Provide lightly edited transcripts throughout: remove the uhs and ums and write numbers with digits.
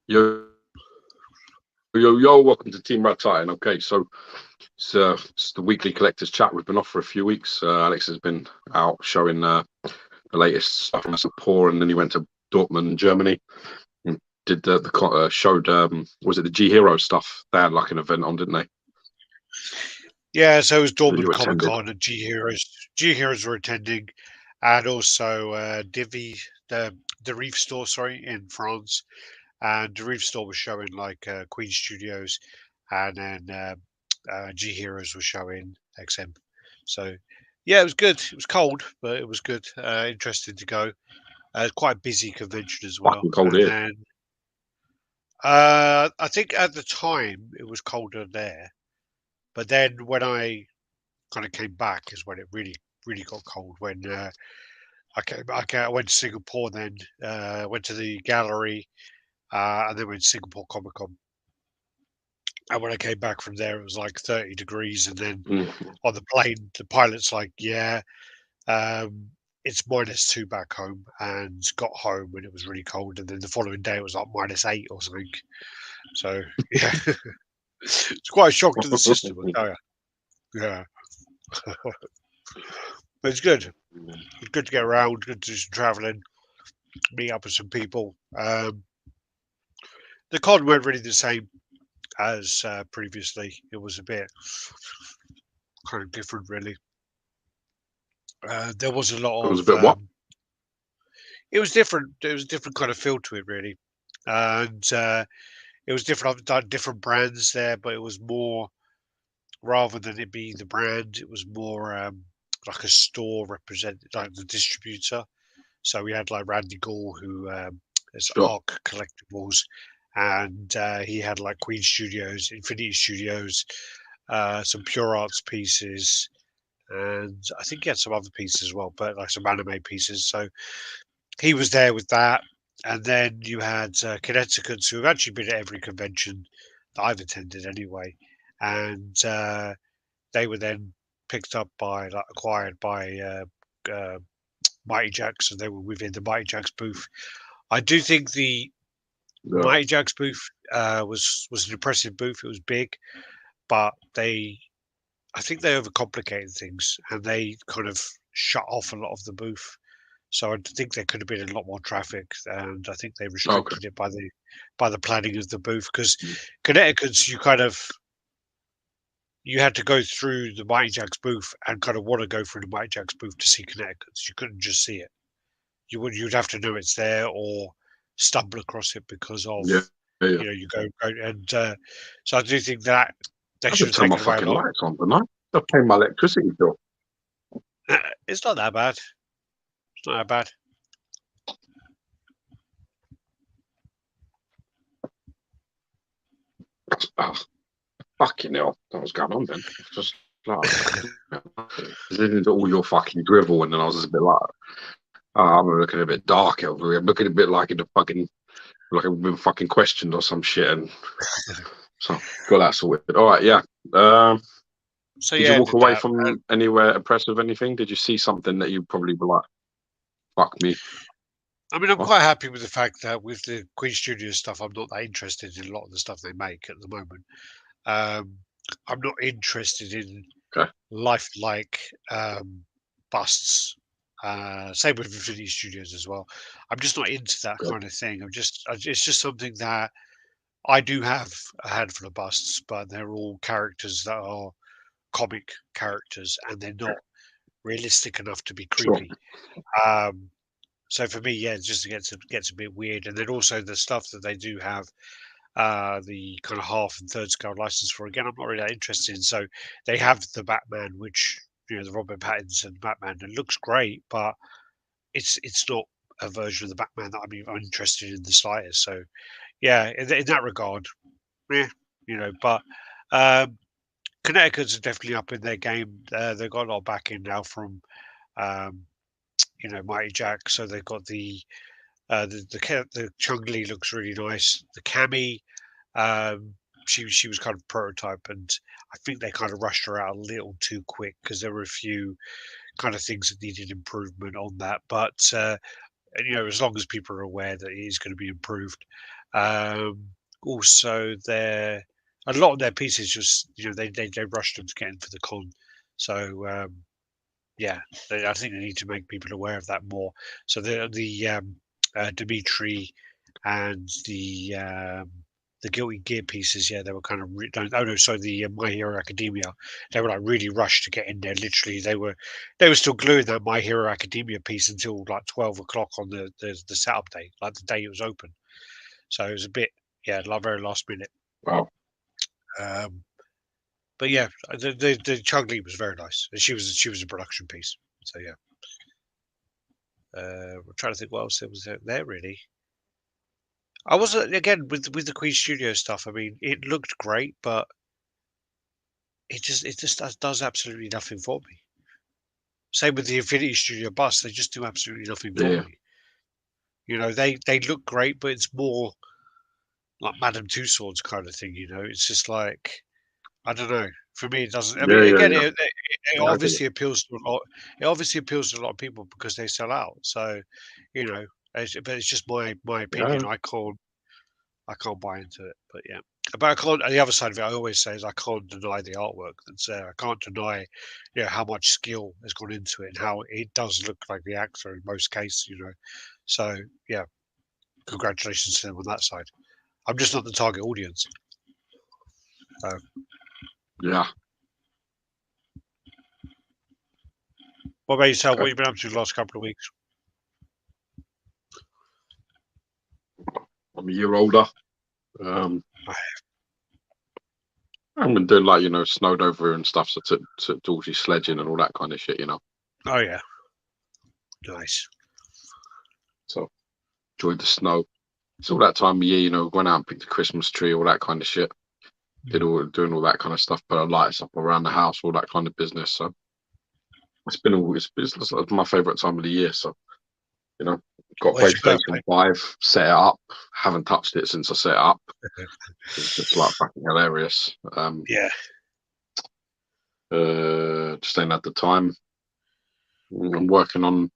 Yo, yo, welcome to Team RaddTitan. Okay, so it's the weekly collectors chat. We've been off for a few weeks. Alex has been out showing the latest stuff from Singapore, and then he went to Dortmund, Germany, and did showed was it the G Hero stuff? They had like an event on, didn't they? Yeah, so it was That Dortmund you Comic attended. Con and G Heroes. G Heroes were attending, and also Divi, the Reef Store, sorry, in France. And the Reef Store was showing like Queen Studios, and then G Heroes was showing XM. So yeah, it was good. It was cold, but it was good. Interesting to go. Quite a busy convention as well. Fucking cold And here. then I think at the time it was colder there, but then when I kind of came back is when it really got cold. When I went to Singapore, then went to the gallery, and then went to Singapore Comic Con. And when I came back from there, it was like 30 degrees. And then Mm. on the plane, the pilot's like, "Yeah, it's -2 back home," and got home and it was really cold. And then the following day, it was like -8 or something. So yeah, it's quite a shock to the system, I tell you. Yeah, but it's good. It's good to get around, good to do some traveling, meet up with some people. The con weren't really the same as previously. It was a bit kind of different, really. There was a It lot was a of. bit what? It was different. It was a different kind of feel to it, really, and it was different. I've done different brands there, but it was more rather than it being the brand, it was more like a store represented, like the distributor. So we had like Randy Gall, who is Sure. Arc Collectibles, and he had like Queen Studios, Infinity Studios, some Pure Arts pieces, and I think he had some other pieces as well, but like some anime pieces. So he was there with that. And then you had Connecticut's, who have actually been at every convention that I've attended anyway. And they were then picked up by, like, acquired by Mighty Jacks, and they were within the Mighty Jacks booth. I do think the Yeah. Mighty Jacks booth was an impressive booth. It was big, but I think they overcomplicated things and they kind of shut off a lot of the booth. So I think there could have been a lot more traffic, and I think they Okay. restricted it by the planning of the booth because Connecticut's you had to go through the Mighty Jacks booth and kind of want to go through the Mighty Jacks booth to see Connecticut's. You couldn't just see it. You'd have to know it's there or stumble across it because of Yeah. Yeah. go and so I do think that they I should should have turn my taken away a fucking lot. lights on tonight. They're paying my electricity bill. It's not that bad. It's not that bad. Oh, fucking hell. That was going on then. Just like listening to all your fucking drivel, and then I was just a bit like, I'm looking a bit dark over here. I'm looking a bit like in the fucking, like I've been fucking questioned or some shit. And so got that sorted. All right, yeah. Um, So did you yeah, walk did away that. from anywhere impressed with anything? Did you see something that you probably were like, fuck me? I mean, I'm Oh, quite happy with the fact that with the Queen Studios stuff, I'm not that interested in a lot of the stuff they make at the moment. Um, I'm not interested in okay. lifelike busts. Same with Infinity Studios as well. I'm just not into that Good. kind of thing. It's just something that I do have a handful of busts, but they're all characters that are comic characters, and they're not realistic enough to be Sure. creepy. Um, So for me, yeah, it just gets a bit weird. And then also the stuff that they do have the kind of half and third scale license for. Again, I'm not really that interested in. So they have the Batman, which the Robert Pattinson Batman, and looks great, but it's not a version of the Batman that I'm interested in the slightest. So yeah, in that regard, yeah, But um, Connecticut's are definitely up in their game. They've got a lot of backing now from um, Mighty Jack. So they've got the Chung Li looks really nice. The Cammy, um, she was kind of prototype, and I think they kind of rushed her out a little too quick because there were a few kind of things that needed improvement on that. But as long as people are aware that it is going to be improved. Also, a lot of their pieces just they rushed them to get in for the con, so yeah, I think they need to make people aware of that more. So the Dimitri and the Guilty Gear pieces, yeah, they were kind of oh no, sorry, the My Hero Academia, they were like really rushed to get in there. Literally, they were still gluing that My Hero Academia piece until like 12 o'clock on the setup day, like the day it was open. So it was a bit, yeah, like very last minute. Wow. But yeah, the Chug Lee was very nice, and she was a production piece. So yeah, I'm trying to think what else there was there really. I wasn't again with the Queen Studio stuff. I mean, it looked great, but it just does absolutely nothing for me. Same with the Infinity Studio bus; they just do absolutely nothing for Yeah. me. They look great, but it's more like Madame Two Swords kind of thing. It's just like I don't know. For me, it doesn't. I mean, Yeah. again, Yeah. it Yeah. I get it. obviously appeals to a lot. It obviously appeals to a lot of people because they sell out. So, you know, but it's just my Yeah. opinion. I can't buy into it. But yeah, but I can't. The other side of it, I always say, is I can't deny the artwork that's there. I can't deny, how much skill has gone into it and how it does look like the actor in most cases. So yeah, congratulations to them on that side. I'm just not the target audience. So, Yeah. what about yourself? What have you been up to the last couple of weeks? I'm a year older. I've been doing like snowed over and stuff. So took Georgie sledging and all that kind of shit. Oh yeah, nice. So enjoyed the snow. It's all that time of year. Went out and picked a Christmas tree, all that kind of shit. Doing all that kind of stuff. Put lights up around the house, all that kind of business. So it's like my favourite time of the year. So got Where's your PlayStation birthday? 5, set it up. Haven't touched it since I set it up. It's just like fucking hilarious. Yeah. Just ain't had the time. I'm working on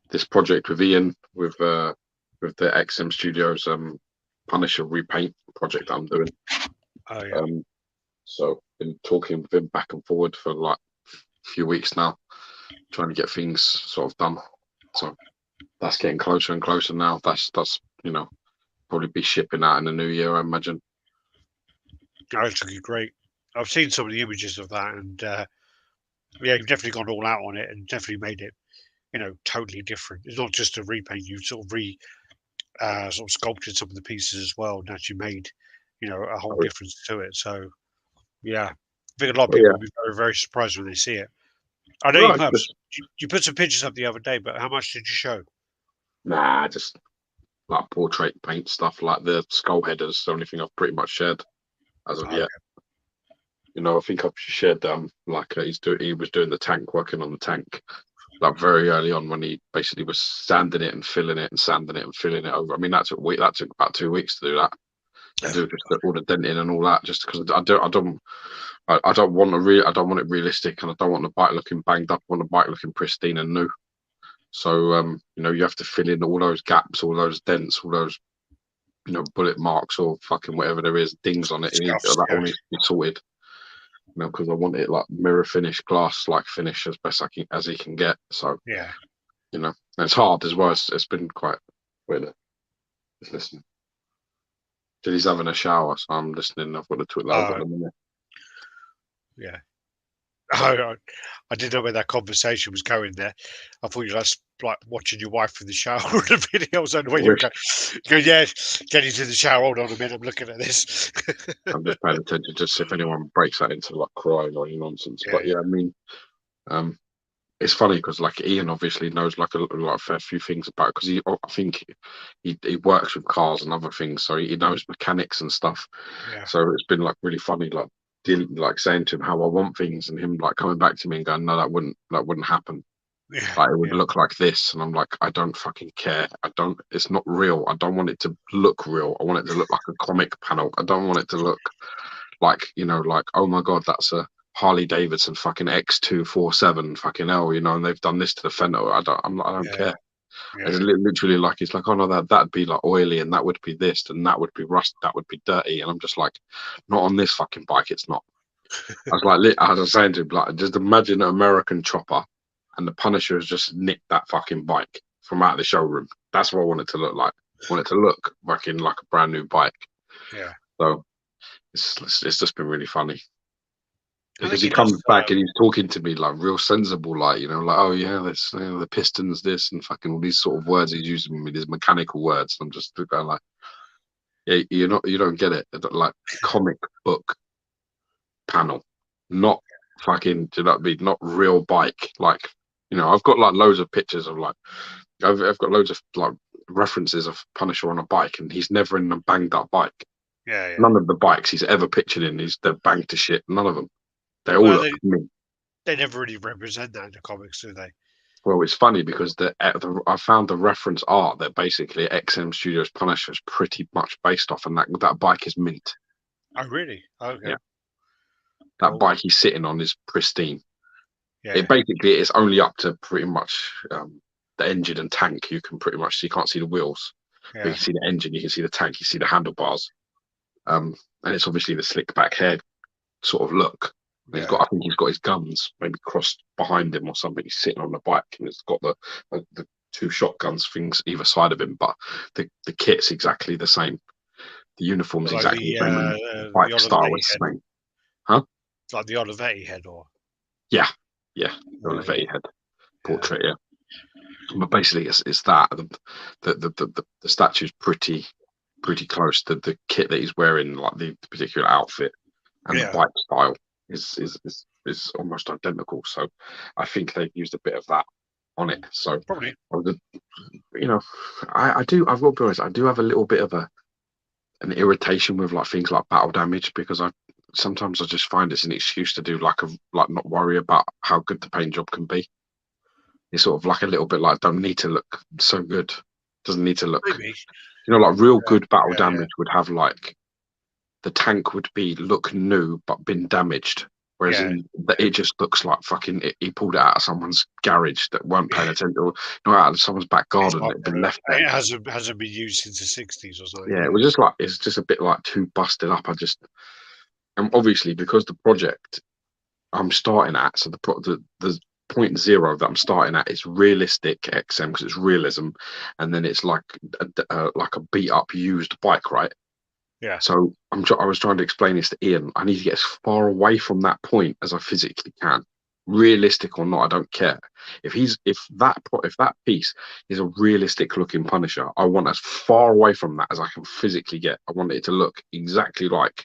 this project with Ian with the XM Studios Punisher repaint project I'm doing. Oh yeah. So been talking with him back and forward for like a few weeks now, trying to get things sort of done. So that's getting closer and closer now. That's probably be shipping out in the new year, I imagine. Oh, it's looking great. I've seen some of the images of that, and yeah, you've definitely gone all out on it, and definitely made it, totally different. It's not just a repaint; you sort of sculpted some of the pieces as well, and actually made, a whole Oh, difference to it. So yeah, I think a lot of oh people yeah, will be very, very surprised when they see it. I know no, you put you put some pictures up the other day, but how much did you show? just like portrait paint stuff, like the skull headers. The only thing I've pretty much shared as of Oh, yet. I think I've shared like he was doing the tank, working on the tank, like very early on when he basically was sanding it and filling it and sanding it and filling it over. I mean that took about 2 weeks to do that. To do just all the denting and all that, just because I don't want it realistic, and I don't want the bike looking banged up. I want the bike looking pristine and new. So you have to fill in all those gaps, all those dents, all those bullet marks or fucking whatever there is, dings on it. Scuffs, That yeah. all needs to be sorted. Because I want it like mirror finish, glass like finish as best as he can get. So Yeah. and it's hard as well. It's been quite. Wait, just listening. He's having a shower, so I'm listening. I've got to tweet that over in a minute. Yeah. I didn't know where that conversation was going there. I thought you were like watching your wife in the shower in the video. I was on the way you go, yeah, Jenny's in the shower. Hold on a minute, I'm looking at this. I'm just paying attention, just if anyone breaks that into like crying or any nonsense. Yeah, But yeah, I mean, it's funny because like Ian obviously knows like a fair few things about because I think he works with cars and other things, so he knows mechanics and stuff. yeah, So it's been like really funny, like saying to him how I want things, and him like coming back to me and going, "No, that wouldn't happen. yeah, Like it would yeah, look like this." And I'm like, "I don't fucking care. I don't. It's not real. I don't want it to look real. I want it to look like a comic panel. I don't want it to look like like oh my god, that's a Harley Davidson fucking X247 fucking hell, and they've done this to the fender. I don't yeah. care. It's literally like it's like, oh no, that'd be like oily, and that would be this, and that would be rust, that would be dirty, and I'm just like, not on this fucking bike, it's not. I was like, I was saying to him, like, just imagine an American chopper, and the Punisher has just nicked that fucking bike from out of the showroom. That's what I want it to look like. I want it to look fucking like a brand new bike. Yeah. So it's just been really funny. I Because think he it does. comes back and he's talking to me like real sensible, like, you know, like, oh yeah, this, you know, the pistons, this, and fucking all these sort of words he's using with his mechanical words. I'm just going like, yeah, you don't get it. Like comic book panel, not fucking, do you know what I mean? Not real bike. Like, you know, I've got like loads of pictures of like, I've got loads of like references of Punisher on a bike, and he's never in a banged up bike. Yeah. None of the bikes he's ever pictured in, they're banged to shit. None of them. They all Well, look mint. they never really represent that in the comics, do they? Well, it's funny because I found the reference art that basically XM Studios Punisher is pretty much based off, and that bike is mint. Oh, really? Okay. Yeah, that Cool. bike he's sitting on is pristine. Yeah. It basically is only up to pretty much the engine and tank. You can pretty much see, you can't see the wheels, but you Yeah. can see the engine, you can see the tank, you see the handlebars, and it's obviously the slick back head sort of look. And Yeah. I think he's got his guns maybe crossed behind him or something. He's sitting on the bike, and it's got the two shotguns things either side of him, but the kit's exactly the same. The uniform's Like exactly the same, and the bike style is the same. Huh? It's like the Olivetti head, or Yeah, the Olivetti head portrait. Yeah, but basically it's that the statue's pretty close to the kit that he's wearing, like the particular outfit, and the bike style is almost identical. So I think they've used a bit of that on it. So probably. You know, I've got to be honest, I do have a little bit of an irritation with like things like battle damage, because sometimes I just find it's an excuse to do like not worry about how good the paint job can be. It's sort of like a little bit like, don't need to look so good. Doesn't need to look, Maybe. you know, like real good battle damage would have like the tank would look new but been damaged, whereas it just looks like fucking he pulled it out of someone's garage that weren't paying attention, or out of someo's back garden that had been left there. It hasn't been used since the 60s or something. Yeah, it was just like, it's just a bit like too busted up. And obviously because the project I'm starting at, so the point zero that I'm starting at is realistic XM, because it's realism, and then it's like a beat up used bike, right? Yeah. So I was trying to explain this to Ian. I need to get as far away from that point as I physically can. Realistic or not, I don't care. If that piece is a realistic looking Punisher, I want as far away from that as I can physically get. I want it to look exactly like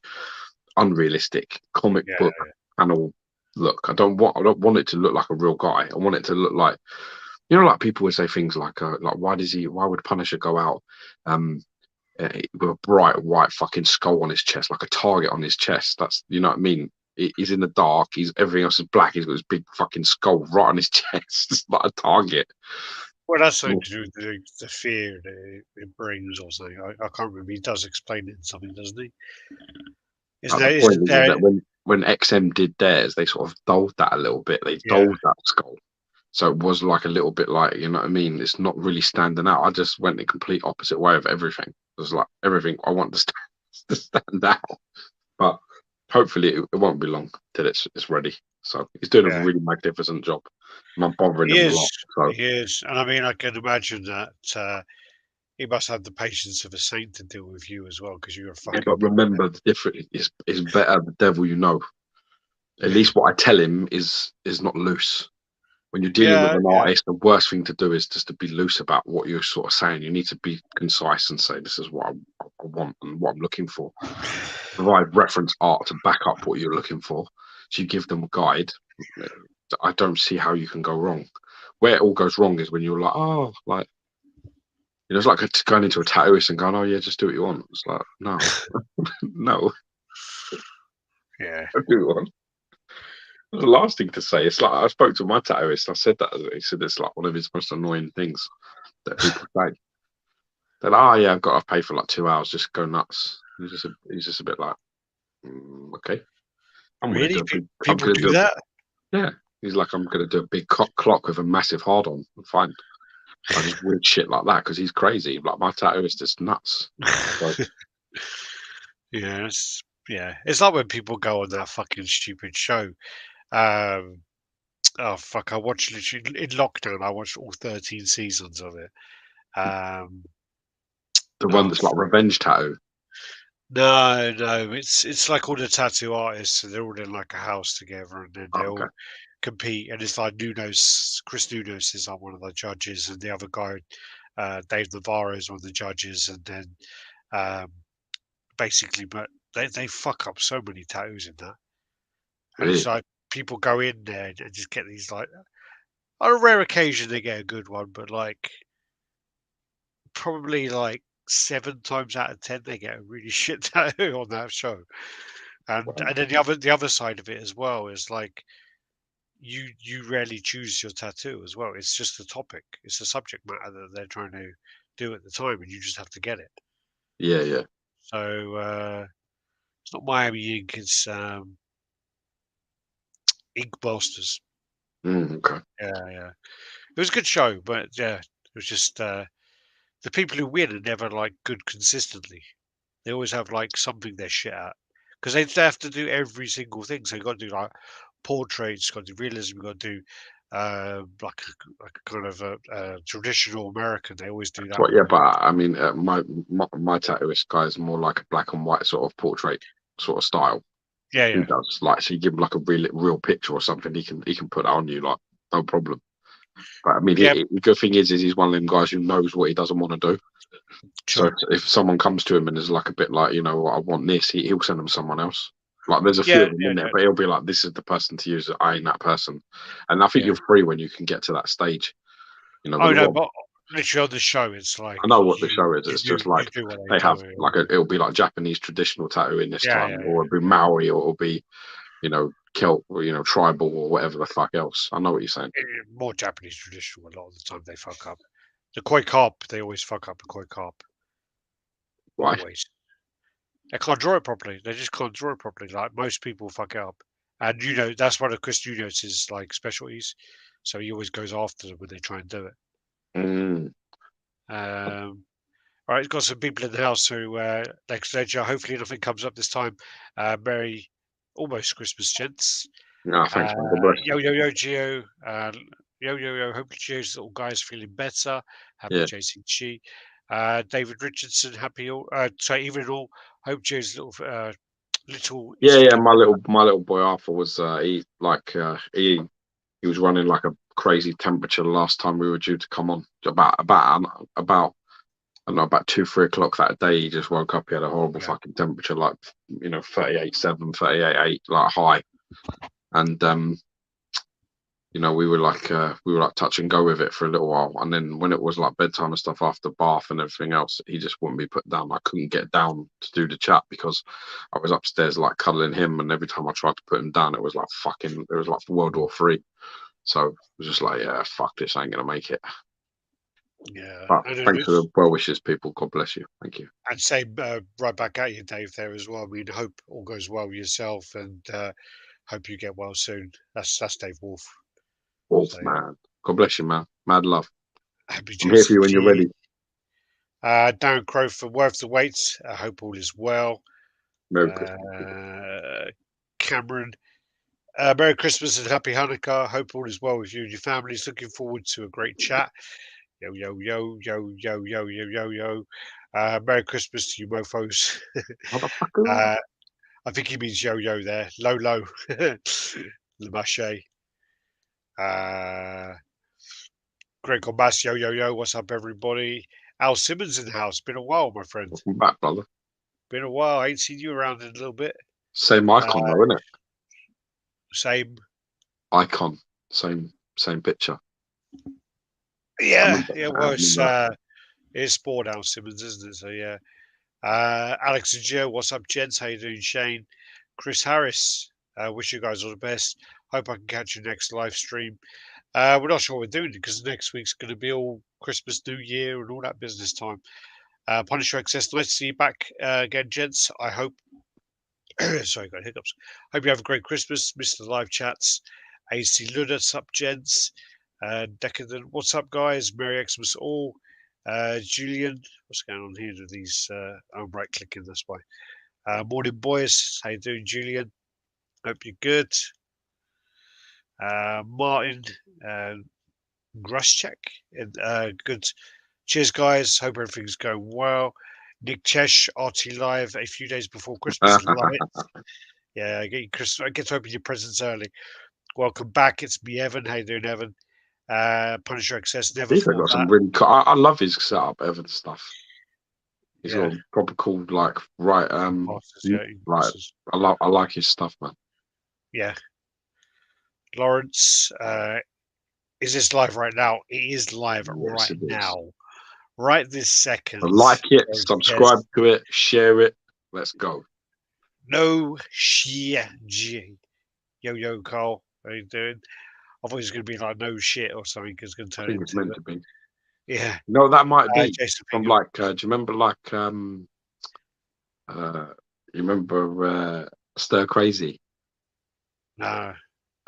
unrealistic comic book panel look. I don't want it to look like a real guy. I want it to look like, you know, like people would say things like why would Punisher go out with a bright white fucking skull on his chest, like a target on his chest? That's, you know what I mean? He's in the dark. Everything else is black. He's got this big fucking skull right on his chest. It's like a target. Well, that's something to do with the fear that it brings, or something. I can't remember. He does explain it in something, doesn't he? The point is that when XM did theirs, they sort of dulled that a little bit. They dulled that skull. So it was like a little bit like, you know what I mean? It's not really standing out. I just went the complete opposite way of everything. It was like everything I want to stand out. But hopefully it won't be long till it's ready. So he's doing a really magnificent job. I'm not bothering him a lot. So. He is. And I mean, I can imagine that he must have the patience of a saint to deal with you as well, because you're a fucking... But remember, the difference is better the devil you know. At least what I tell him is not loose. When you're dealing with an artist, the worst thing to do is just to be loose about what you're sort of saying. You need to be concise and say, this is what I want and what I'm looking for. Provide reference art to back up what you're looking for. So you give them a guide. I don't see how you can go wrong. Where it all goes wrong is when you're like, oh, like, you know, it's like going into a tattooist and going, oh yeah, just do what you want. It's like, no, no. Yeah. I do what. The last thing to say, it's like, I spoke to my tattooist. I said that he said it's like one of his most annoying things that people say. That, oh yeah, I've got to pay for like 2 hours, just go nuts. He's just a bit like, okay. Really? People do that? Yeah. He's like, I'm going to do a big clock with a massive hard on. Fine. I just weird shit like that because he's crazy. Like my tattooist is nuts. So, Yeah, it's like when people go on that fucking stupid show. Um, oh fuck! I watched literally in lockdown. I watched all 13 seasons of it. Um, the one oh that's like revenge tattoo. no, it's like all the tattoo artists, and they're all in like a house together, and then Oh, they okay, all compete. And it's like Chris Nunes is like one of the judges, and the other guy, Dave Navarro, is one of the judges, and then um, basically, but they fuck up so many tattoos in that, and it's really? like people go in there and just get these like on a rare occasion they get a good one, but like probably like 7 times out of 10 they get a really shit tattoo on that show. Wow. And then the other side of it as well is like you rarely choose your tattoo as well. It's just the topic. It's the subject matter that they're trying to do at the time, and you just have to get it. Yeah, yeah. So it's not Miami Ink. It's Ink Blasters. Okay. Yeah. It was a good show, but yeah, it was just the people who win are never like good consistently. They always have like something they're shit at because they have to do every single thing. So you got to do like portraits, got to do realism, got to do like a kind of a traditional American. They always do that Well, yeah, really but good. I mean, my tattooist guy is more like a black and white sort of portrait sort of style. Yeah, He yeah, does like so you give him like a real picture or something. He can put that on you like no problem. But I mean, yeah. the good thing is he's one of them guys who knows what he doesn't want to do. So True. if someone comes to him and is like a bit like, I want this, he'll send them someone else. Like there's a few Yeah, of them yeah, in there, yeah. but he'll be like, this is the person to use. I ain't that person. And I think Yeah. you're free when you can get to that stage. Oh With no, what but literally on the show, it's I like know what the show is. It's just you like do what they they have do. like it'll be like Japanese traditional tattooing this Yeah, time, yeah, or it'll be yeah. Maori, or it'll be Celt, or tribal, or whatever the fuck else. I know what you're saying. More Japanese traditional. A lot of the time they fuck up. The koi carp, they always fuck up the koi carp. Why? Always. They can't draw it properly. They just can't draw it properly. Like most people fuck it up. And that's one of Chris Junior's like specialties. So he always goes after them when they try and do it. Mm. All right, he's got some people in the house who next ledger. Hopefully nothing comes up this time. Merry almost Christmas, gents. No, thanks, man. God bless. Yo Geo. Yo. Hope Geo's little guy's feeling better. Happy Yeah, JCG. David Richardson. Happy all. Sorry, even all. Hope Geo's little is yeah. feeling better. My little boy Arthur was he was running like a crazy temperature last time we were due to come on. About I don't know, about 2-3 o'clock that day. He just woke up. He had a horrible Yeah. fucking temperature, like 38.7, 38.8, like high. And we were like touch and go with it for a little while. And then when it was like bedtime and stuff after bath and everything else, he just wouldn't be put down. I couldn't get down to do the chat because I was upstairs like cuddling him, and every time I tried to put him down, it was like World War Three. So it was just like, yeah, fuck this, I ain't gonna make it. Yeah. But And thanks for the well wishes, people. God bless you. Thank you. I'd say right back at you, Dave, there as well. I mean, hope all goes well with yourself and hope you get well soon. That's Dave Wolf. Wolf, So yeah, man. God bless you, man. Mad love. happy I'm here for you when you're JCG. ready. Darren Crow for Worth the Wait. I hope all is well. Merry Christmas, people. Uh, Cameron, Merry Christmas and Happy Hanukkah. Hope all is well with you and your families. Looking forward to a great chat. Yo. Merry Christmas to you mofos. Motherfucker. uh, I think he means yo there. Low. Lemache. Uh, Greg Gombas, yo. What's up, everybody? Al Simmons in the house. Been a while, my friend. Welcome back, brother. Been a while. I ain't seen you around in a little bit. Same Uh, icon though, isn't it? Same. Icon. Same picture. I Yeah. remember. I Well, remember that. it's sport Al Simmons, isn't it? So yeah. Alex and Joe, what's up, gents? How you doing, Shane? Chris Harris. Wish you guys all the best. Hope I can catch you next live stream. We're not sure what we're doing because next week's going to be all Christmas, New Year, and all that business time. Punisher XS, nice to see you back again, gents. I hope. Sorry, got hiccups. Hope you have a great Christmas. Missed the live chats. AC Luda, sup, gents. Decadent, what's up, guys? Merry Xmas all. Julian, what's going on here with these? I'm right clicking this way. Morning, boys. How you doing, Julian? Hope you're good. Martin Gruschek, good. Cheers, guys. Hope everything's going well. Nick Chesh, RT Live, a few days before Christmas. Love it. Yeah, I get to open your presents early. Welcome back. It's me, Evan. How you doing, Evan? Punisher Access, never He's thought got some that. really cool. I love his setup, Evan stuff. He's Yeah, got proper cool, like right. masters, yeah, Like masters. I like his stuff, man. Yeah. Lawrence, is this live right now? It is live Yes, right it is. now. Right this second. So like it, So, subscribe to it, share it. Let's go. no shit. Yo, Carl. How you doing? I thought it was going to be like no shit or something because it's going to I turn think it's into meant that. to be. Yeah. No, that might be Jason from Bingham. like. Do you remember you remember Stir Crazy? No.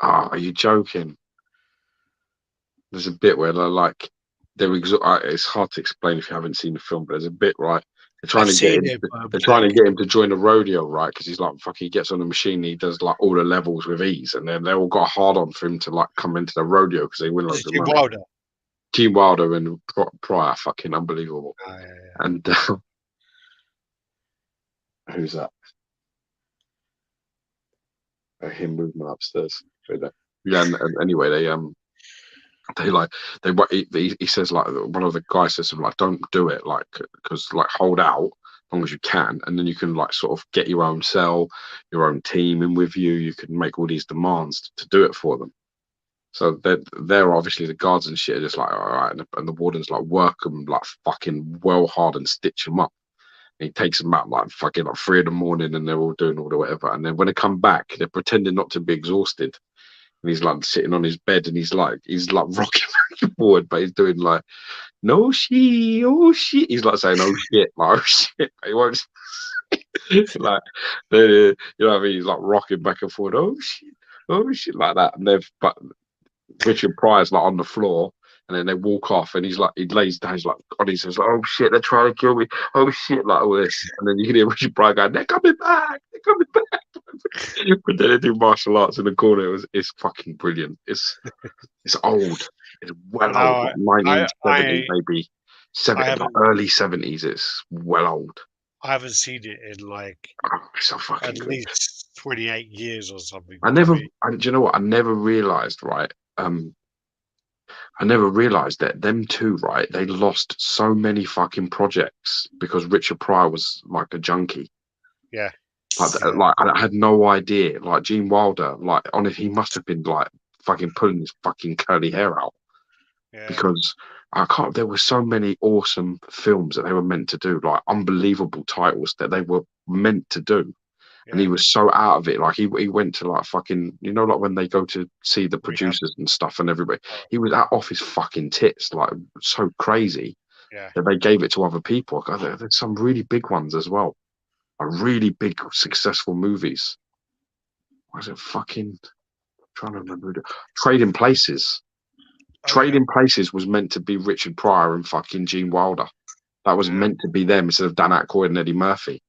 Oh, are you joking? There's a bit where they're like it's hard to explain if you haven't seen the film, but there's a bit right. They're trying I've to get seen him. it, but They're trying to get him to join the rodeo, right? Because he's like, fuck, he gets on the machine, and he does like all the levels with ease, and then they all got hard on for him to like come into the rodeo because they win is loads it of Jim money. Wilder? Gene Wilder and Pryor, fucking unbelievable. Oh, yeah. And who's that? Him moving upstairs. Yeah, and anyway, they like he says like one of the guys says like don't do it like because like hold out as long as you can, and then you can like sort of get your own cell, your own team in with you. You can make all these demands to do it for them. So they're obviously the guards and shit are just like all right, and the wardens like work them like fucking well hard and stitch them up. And he takes them out like fucking like 3 a.m, and they're all doing all the whatever. And then when they come back, they're pretending not to be exhausted. And he's like sitting on his bed and he's like rocking back and forward, but he's doing like no shit, oh shit. He's like saying oh shit, like oh shit. He won't like you know what I mean. He's like rocking back and forward, oh shit, like that. And but Richard Pryor's like on the floor, and then they walk off, and he's like, he lays down, he's like on his hands, like, oh shit, they're trying to kill me, oh shit, like all this, and then you can hear Richard Pryor going, they're coming back. But then they do martial arts in the corner. It's fucking brilliant. It's old. It's well old, No, like I 1970, maybe haven't early 70s. It's well old. I haven't seen it in like Oh, it's so fucking at good. least 28 years or something. Do you know what? I never realized, right? I never realized that them two, right? They lost so many fucking projects because Richard Pryor was like a junkie. Yeah. Like I had no idea. Like Gene Wilder, like honestly, he must have been like fucking pulling his fucking curly hair out Yeah. because I can't. There were so many awesome films that they were meant to do, like unbelievable titles that they were meant to do. And he Yeah. was so out of it. Like he went to like fucking, you know, like when they go to see the Rehab. producers and stuff and everybody, he was out off his fucking tits, like so crazy Yeah. that they gave it to other people. God, there's some really big ones as well, like really big successful movies. Was it fucking? I'm trying to remember. Trading Places. Oh, Trading Places was meant to be Richard Pryor and fucking Gene Wilder. That was meant to be them instead of Dan Aykroyd and Eddie Murphy.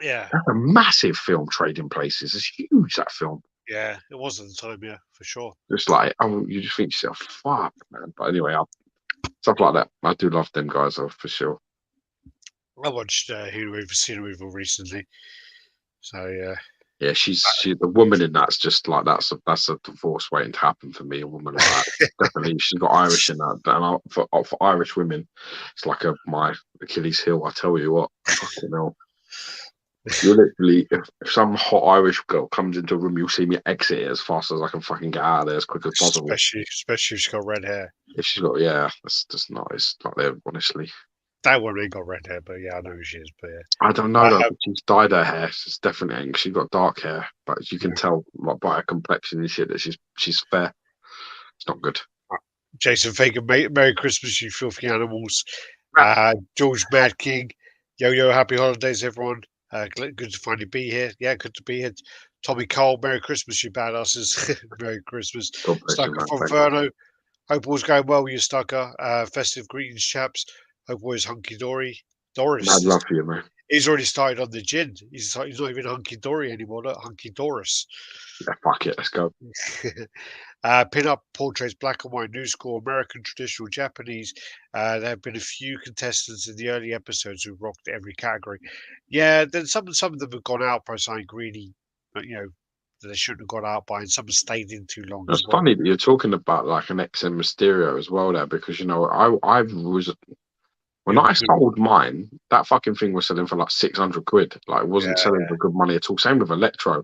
yeah. That's a massive film, Trading Places. It's huge, that film. Yeah. It was at the time, yeah, for sure. Just like, oh, you just think to yourself, fuck, man. But anyway, stuff like that. I do love them guys, though, for sure. I watched Hero Evil recently. So yeah. Yeah, she's the woman in that's just like that's a divorce waiting to happen for me. A woman like that, definitely. She's got Irish in that, and for Irish women, it's like my Achilles heel. I tell you what, fucking hell. You're literally, if some hot Irish girl comes into a room, you'll see me exit it as fast as I can fucking get out of there as quick as possible. Especially if she's got red hair. If she's got, yeah, that's just not. It's not there, honestly. That one ain't got red hair, but yeah, I know who she is. But yeah, I don't know though. But she's dyed her hair. She's definitely she's got dark hair, but you can tell like, by her complexion and shit that she's fair. It's not good. Jason Fagan, Merry Christmas, you filthy animals. George Mad King, yo, happy holidays, everyone. Good to finally be here. Yeah, good to be here. Tommy Cole, Merry Christmas, you badasses. Merry Christmas. Stucker from Verno. Hope all's going well with you, Stucker. Festive greetings, chaps. Hope all is hunky dory. Mad Doris is. love for you, man. He's already started on the gin. He's not even hunky dory anymore. Look, hunky Doris. Yeah, fuck it, let's go. Pin-up portraits, black and white, new school, American, traditional, Japanese. There have been a few contestants in the early episodes who rocked every category. Yeah, then some of them have gone out by something really, that they shouldn't have gone out by, and some have stayed in too long as It's well. funny that you're talking about like an XM Mysterio as well there, because I was when You're I good. sold mine, that fucking thing was selling for like 600 quid. Like it wasn't Yeah, selling for good money at all. Same with Electro.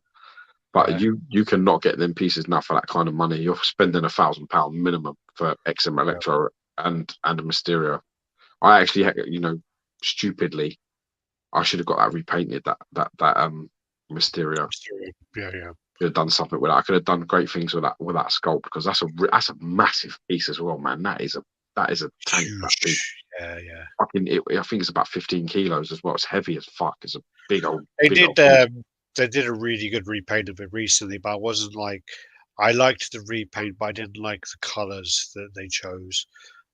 But yeah, you cannot get them pieces now for that kind of money. You're spending £1,000 minimum for XM yeah. Electro and a Mysterio. I actually stupidly I should have got that repainted, that Mysterio. Yeah, yeah. Could have done something with that. I could have done great things with that sculpt, because that's a massive piece as well, man. That is a tank, that piece. Huge. Yeah, yeah. I think it's about 15 kilos as well. It's heavy as fuck. It's a big old They big old did piece. they did a really good repaint of it recently, but I wasn't like I liked the repaint, but I didn't like the colours that they chose.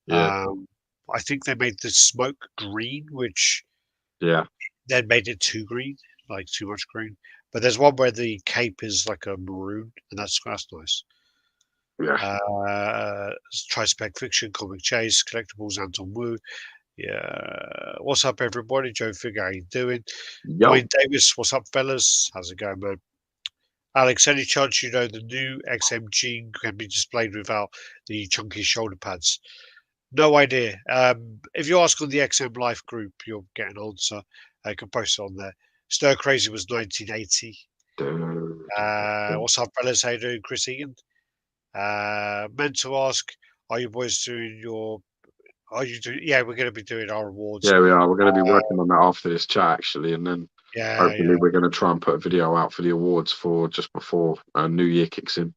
Yeah, Um, I think they made the smoke green, which yeah, then made it too green, like too much green. But there's one where the cape is like a maroon, and that's nice. yeah. Tri-spec fiction, comic chase, collectibles, Anton Wu. Yeah. What's up, everybody? Joe Figure, how you doing? Yo, Wayne Davis, what's up, fellas? How's it going, man? Alex, any chance you know the new XMG can be displayed without the chunky shoulder pads? No idea. If you ask on the XM Life group, you'll get an answer. I can post it on there. Stir Crazy was 1980. dude. What's up, fellas? How you doing, Chris Egan? Meant to ask, are you boys doing your? Are you doing? Yeah, we're going to be doing our awards. Yeah, we are. We're going to be Uh, working on that after this chat, actually, and then yeah, hopefully yeah. we're going to try and put a video out for the awards for just before New Year kicks in.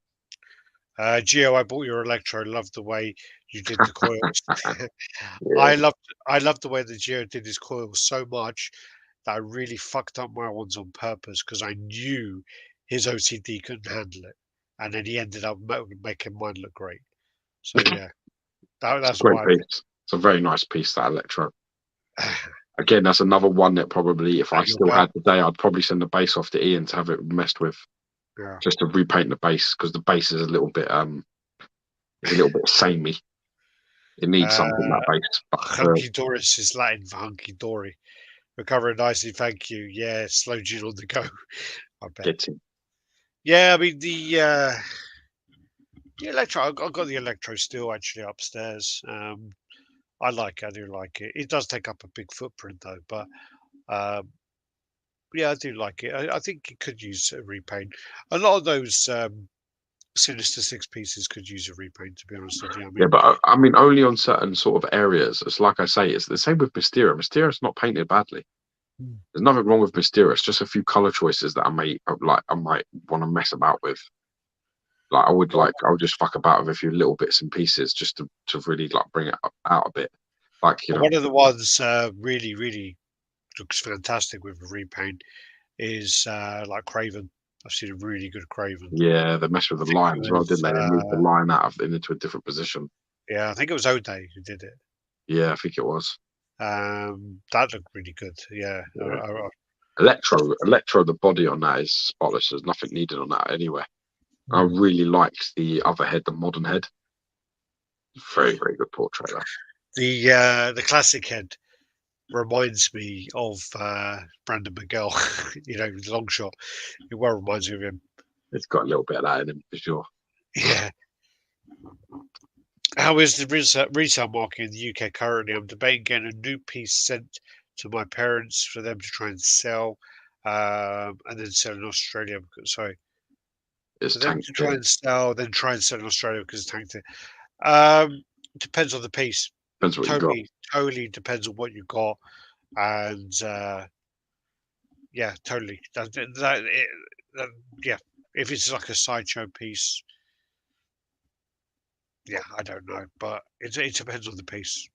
Gio, I bought your Electro. Loved the way you did the coils. Yeah, I loved the way the Geo did his coils so much that I really fucked up my ones on purpose because I knew his OCD couldn't handle it, and then he ended up making mine look great. So yeah, it's a that's great why. piece. It's a very nice piece, that Electro. Again, that's another one that probably, if I You'll still bet. had today, I'd probably send the base off to Ian to have it messed with, Yeah. just to repaint the base, because the base is a little bit samey. It needs something, that base. But Hunky Doris is Latin for hunky dory. Recovering nicely, thank you. Yeah, slow gin on the go. I bet. get him. Yeah, I mean the Electro. I've got the Electro still actually upstairs. I like it. I do like it. It does take up a big footprint though, but um, yeah, I do like it. I think it could use a repaint. A lot of those Sinister Six pieces could use a repaint. To be honest with you, I Yeah, mean, but I mean, only on certain sort of areas. It's like I say, it's the same with Mysterio. Mysterio's not painted badly. mm, There's nothing wrong with Mysterio. It's just a few color choices that I might want to mess about with. well, I would just fuck about with a few little bits and pieces just to really like bring it out a bit. Like, one of the ones really looks fantastic with a repaint is like Craven. I've seen a really good Craven. yeah, they messed with the I think line it as well, was didn't they? They moved the line into a different position. yeah, I think it was O'Day who did it. Yeah, I think it was. That looked really good. Yeah, Yeah. Electro, the body on that is spotless. There's nothing needed on that anywhere. I mm. really liked the other head, the modern head. Very, very good portrait. That. The classic head reminds me of Brandon Miguel. Long shot. It well reminds me of him. It's got a little bit of that in him for sure. Yeah. How is the retail market in the UK currently? I'm debating getting a new piece sent to my parents for them to try and sell, and then sell in Australia. Sorry, It's for them tanked to try here. and sell, then try and sell in Australia because it's tanked it. Um, Depends on the piece. Depends what you got. Totally depends on what you got, and yeah, totally. Yeah, if it's like a sideshow piece, yeah, I don't know, but it depends on the piece.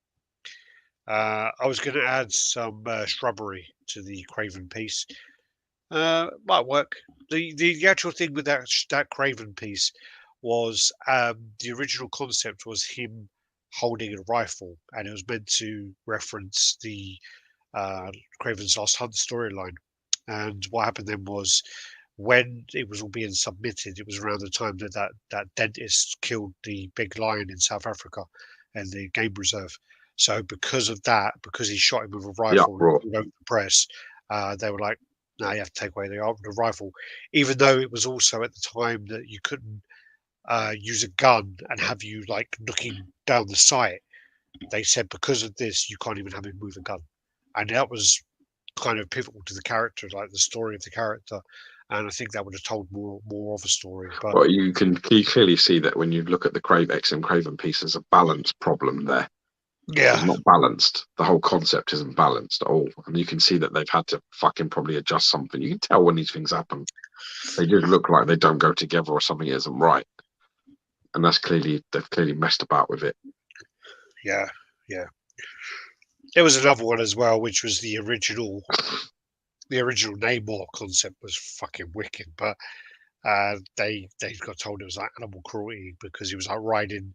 I was going to add some shrubbery to the Craven piece. Might work. The actual thing with that Craven piece was the original concept was him holding a rifle, and it was meant to reference the Craven's Last Hunt storyline. And what happened then was, when it was all being submitted, it was around the time that dentist killed the big lion in South Africa and the game reserve. So because of that, because he shot him with a The rifle uproar. and the press, they were like, "No, you have to take away the rifle," even though it was also at the time that you couldn't use a gun and have you like looking down the sight. They said because of this, you can't even have him move a gun, and that was kind of pivotal to the character, like the story of the character. And I think that would have told more of a story. But Well, you can clearly see that when you look at the XM Craven piece, there's a balance problem there. It's yeah, not balanced. The whole concept isn't balanced at all. And you can see that they've had to fucking probably adjust something. You can tell when these things happen. They just look like they don't go together or something isn't right. And they've clearly messed about with it. yeah, yeah. There was another one as well, which was the original. The original Namor concept was fucking wicked, but they got told it was like animal cruelty because he was like riding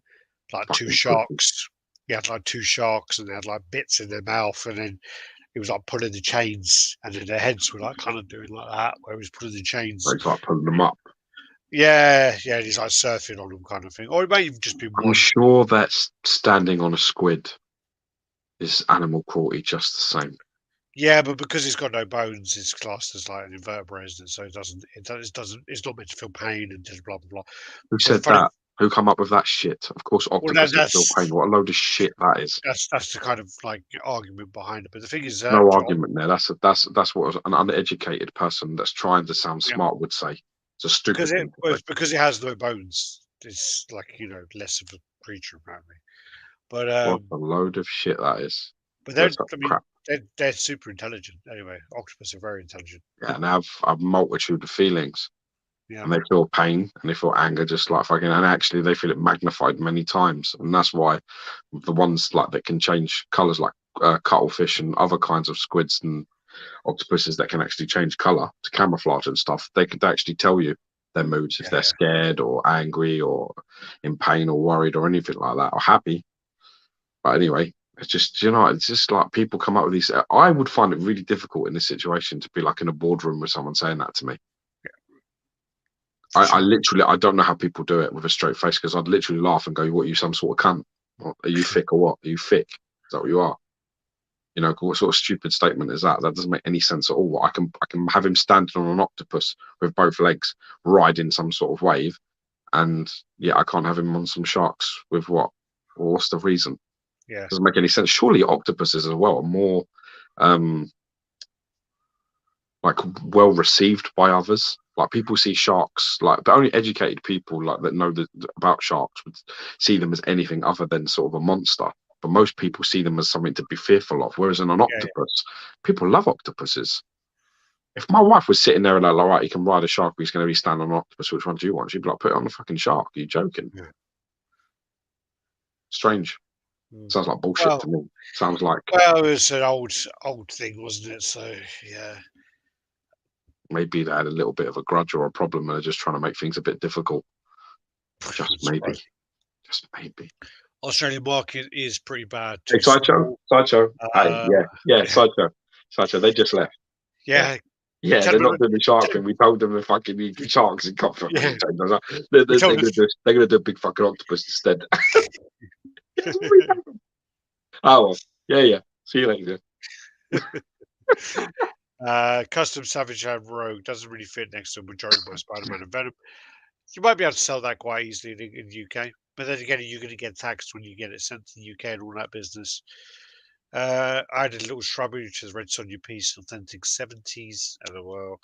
like two Fucking pussy. sharks. He had like two sharks and they had like bits in their mouth, and then he was like pulling the chains, and then their heads were like kind of doing like that, where he was pulling the chains. It's like pulling them up. Yeah, yeah, and he's like surfing on them kind of thing. Or it may have just been I'm one. sure that standing on a squid is animal cruelty just the same. Yeah, but because he's got no bones, it's classed as like an invertebrate, isn't it? So it's not meant to feel pain and just blah blah blah. Who But the said funny, that? Who come up with that shit? Of course, well, octopuses feel pain. What a load of shit that is. that's the kind of like argument behind it. But the thing is, No John, argument there. That's what an uneducated person that's trying to sound yeah, smart would say. It's a stupid thing to say. because it has no bones, it's like less of a creature apparently. But What a load of shit that is. but That's I mean, crap. they're super intelligent anyway. Octopus are very intelligent. Yeah, and they have a multitude of feelings. Yeah, And they feel pain and they feel anger just like fucking, and actually they feel it magnified many times. And that's why the ones like that can change colours, like cuttlefish and other kinds of squids and octopuses that can actually change colour to camouflage and stuff, they could actually tell you their moods if they're yeah, scared or angry or in pain or worried or anything like that, or happy. But anyway, it's just, it's just like people come up with these. I would find it really difficult in this situation to be like in a boardroom with someone saying that to me. for I sure. literally, I don't know how people do it with a straight face, because I'd literally laugh and go, "What, are you some sort of cunt? What, are you thick or what? Are you thick? Is that what you are? What sort of stupid statement is that? That doesn't make any sense at all. I can have him standing on an octopus with both legs, riding some sort of wave, and yeah, I can't have him on some sharks with what? Well, what's the reason? Yeah, Doesn't make any sense. Surely octopuses as well are more um like well received by others. Like people see sharks, like the only educated people like that know about sharks would see them as anything other than sort of a monster. But most people see them as something to be fearful of. Whereas in an yeah, octopus, people love octopuses. If my wife was sitting there and like, all right, he can ride a shark, but he's going to be standing on an octopus. Which one do you want? She'd be like, put it on the fucking shark. Are you joking? yeah. Strange. Mm. Sounds like bullshit Well, to me. Sounds like it was an old thing, wasn't it? So yeah, maybe they had a little bit of a grudge or a problem and they're just trying to make things a bit difficult. Just wouldn't maybe. surprise me. Just maybe. Australian market is pretty bad, Hey, too Sideshow? small. Sideshow? Hey, Uh, yeah, Sideshow. Sideshow, they just left. Yeah. yeah, Yeah, they're not gentlemen, doing the shark thing. gen- We told them the fucking sharks and come from yeah, fucking like, they're, we they're, told gonna us. do they're gonna do a big fucking octopus instead. Oh well. Yeah. See you later. Custom Savage and Rogue doesn't really fit next to the majority of my Spider-Man and Venom. You might be able to sell that quite easily in the UK, but then again, you're going to get taxed when you get it sent to the UK and all that business. I had a little shrubbery, which is Red Sonja Piece, authentic 70s. LOL.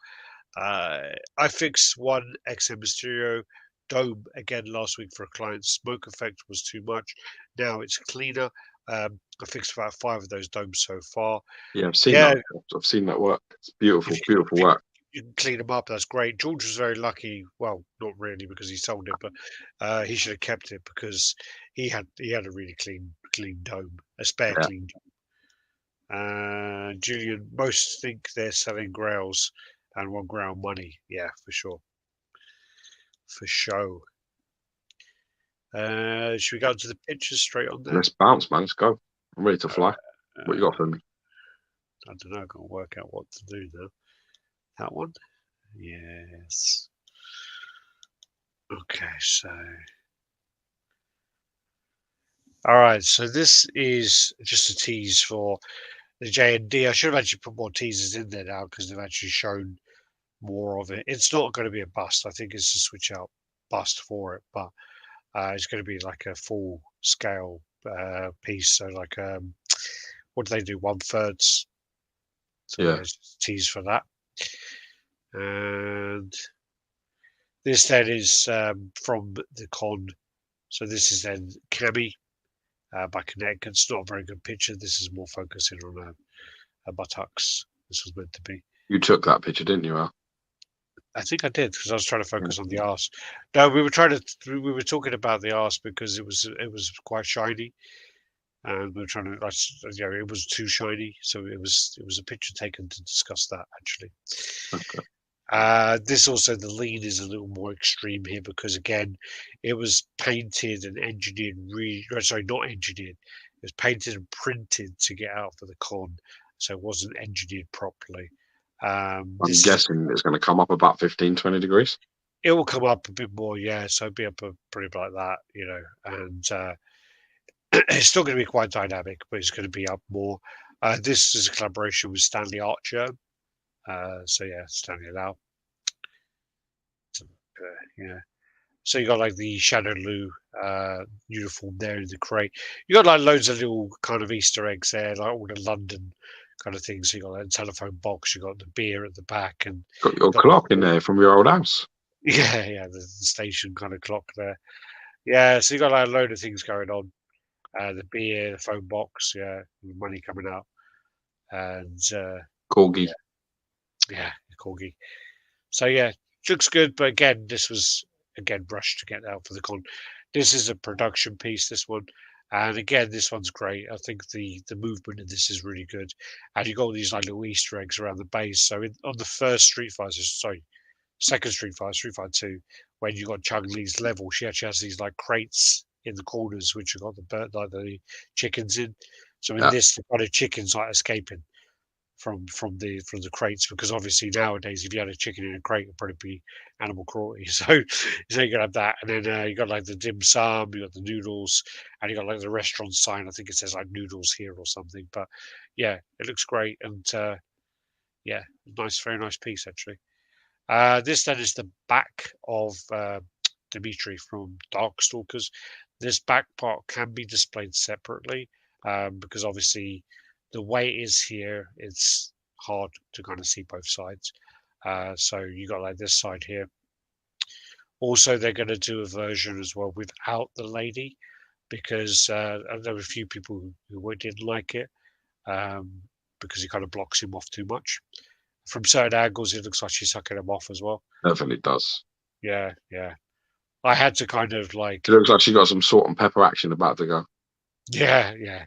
I fixed one XM Mysterio dome again last week for a client. Smoke effect was too much. Now it's cleaner. I fixed about 5 of those domes so far. Yeah, I've seen Yeah, that. I've seen that work. It's beautiful, if you, beautiful if you, work. you can clean them up, that's great. George was very lucky. Well, not really because he sold it, but he should have kept it because he had a really clean dome, a spare Yeah. clean dome. Julian, most think they're selling grails and want grail money. Yeah, for sure, for show. Should we go to the pictures straight on there? Let's bounce, man. Let's go. I'm ready to fly. What you got for me? I don't know. I can't work out what to do now. That one? Yes. Okay, so. All right, so this is just a tease for the J&D. I should have actually put more teasers in there now because they've actually shown more of it. It's not going to be a bust. I think it's a switch out bust for it, but it's going to be like a full scale piece. So like, what do they do? 1/3. So Yeah. just tease for that. And this then is from the con. So this is then Cami by Connecticut. It's not a very good picture. This is more focusing on her buttocks. This was meant to be. You took that picture, didn't you, Al? I think I did because I was trying to focus on the arse. No, we were talking about the arse because it was quite shiny, and we were trying to, it was too shiny, so it was a picture taken to discuss that actually. Okay. This also, the lean is a little more extreme here because again, it was painted and engineered. Sorry, not engineered. It was painted and printed to get out for the con, so it wasn't engineered properly. I'm guessing it's going to come up about 15-20 degrees. It will come up a bit more, yeah. So be up pretty like that, and it's still going to be quite dynamic, but it's going to be up more. This is a collaboration with Stanley Archer. So yeah, Stanley Lau. Yeah. So you got like the Shadow Lu uniform there in the crate. You got like loads of little kind of Easter eggs there, like all the London kind of things. So you got like a telephone box, you got the beer at the back, and Got your clock in there from your old house. yeah, the station kind of clock there. Yeah, so you got like a load of things going on. The beer, the phone box, yeah, the money coming out, and Corgi. yeah, corgi. So yeah, looks good, but again, this was rushed to get out for the con. This is a production piece, this one, and again, this one's great. I think the movement in this is really good, and you got all these like little Easter eggs around the base. So on the first Street Fighter, sorry, second Street Fighter, Street Fighter 2, when you got Chung Lee's level, she actually has these like crates in the corners which have got the bird, like the chickens in. So in this, the kind of chickens like escaping from the crates because obviously nowadays if you had a chicken in a crate it'd probably be animal cruelty. So you gotta have that, and then you got like the dim sum, you got the noodles, and you got like the restaurant sign. I think it says like noodles here or something. But yeah, it looks great, and yeah, nice, very nice piece actually. This then is the back of Dimitri from Darkstalkers. This back part can be displayed separately because obviously the way it is here, it's hard to kind of see both sides. So you got like this side here. Also, they're going to do a version as well without the lady because there were a few people who didn't like it because it kind of blocks him off too much. From certain angles, it looks like she's sucking him off as well. Definitely does. Yeah, yeah. I had to kind of like. It looks like she got some salt and pepper action about to go. Yeah, yeah.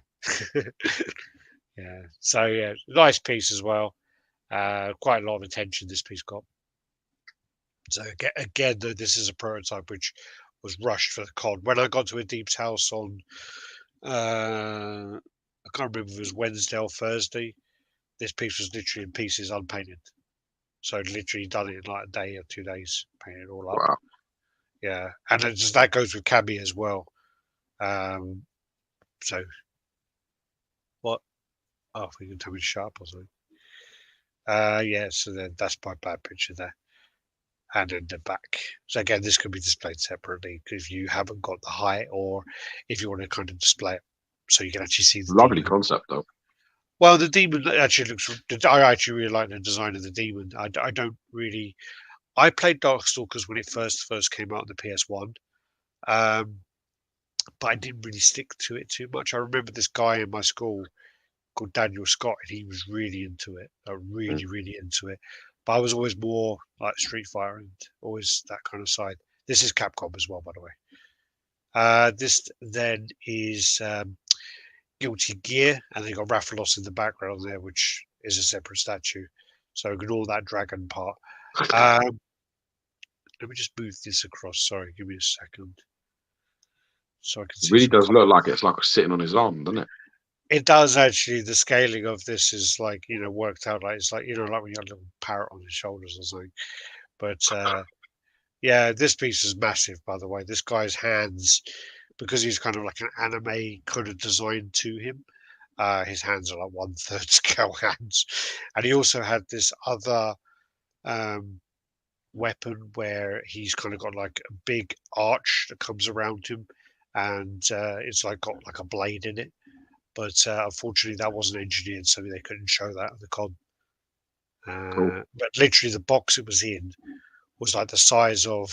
Yeah. So yeah, nice piece as well. Quite a lot of attention this piece got. So again, though, this is a prototype which was rushed for the con. When I got to Deep's house on, I can't remember if it was Wednesday or Thursday. This piece was literally in pieces, unpainted. So I'd literally done it in like a day or 2 days, painted it all up. Wow. Yeah, and that goes with Cabby as well. So what? Oh, we can tell me to shut up or something. Yeah, so then that's my bad picture there. And in the back. So again, this could be displayed separately if you haven't got the height or if you want to kind of display it so you can actually see the Lovely demon. concept though. Well, the demon actually looks. I actually really like the design of the demon. I don't really. I played Darkstalkers when it first came out on the PS1, but I didn't really stick to it too much. I remember this guy in my school called Daniel Scott, and he was really into it. Really into it. But I was always more like Street Fighter and always that kind of side. This is Capcom as well, by the way. This then is Guilty Gear, and they got Rathalos in the background there, which is a separate statue. So ignore that dragon part. Let me just move this across. Sorry, give me a second. so I can It see really some. does look like it's like sitting on his arm, doesn't it? It does actually. The scaling of this is like worked out like it's like like when you got a little parrot on your shoulders or something. But yeah, this piece is massive. By the way, this guy's hands, because he's kind of like an anime kind of design to him. His hands are like 1/3 scale hands, and he also had this other um, weapon where he's kind of got like a big arch that comes around him, and it's like got like a blade in it. But unfortunately, that wasn't engineered, so they couldn't show that on the con. Cool. But literally, the box it was in was like the size of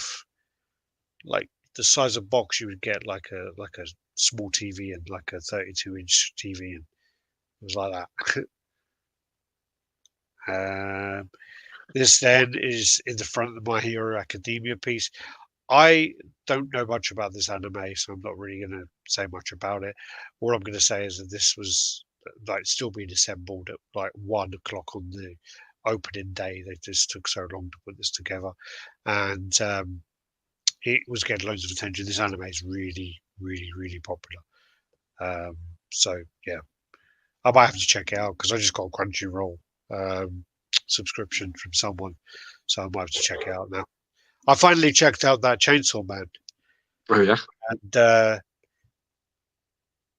box you would get like a small TV and like a 32-inch TV, and it was like that. This then is in the front of My Hero Academia piece. I don't know much about this anime, so I'm not really going to say much about it. All I'm going to say is that this was like still being assembled at like 1 o'clock on the opening day. They just took so long to put this together, and it was getting loads of attention. This anime is really, really, really popular. So yeah, I might have to check it out because I just got a Crunchyroll subscription from someone, so I might have to check it out now. I finally checked out that Chainsaw Man, Oh yeah. and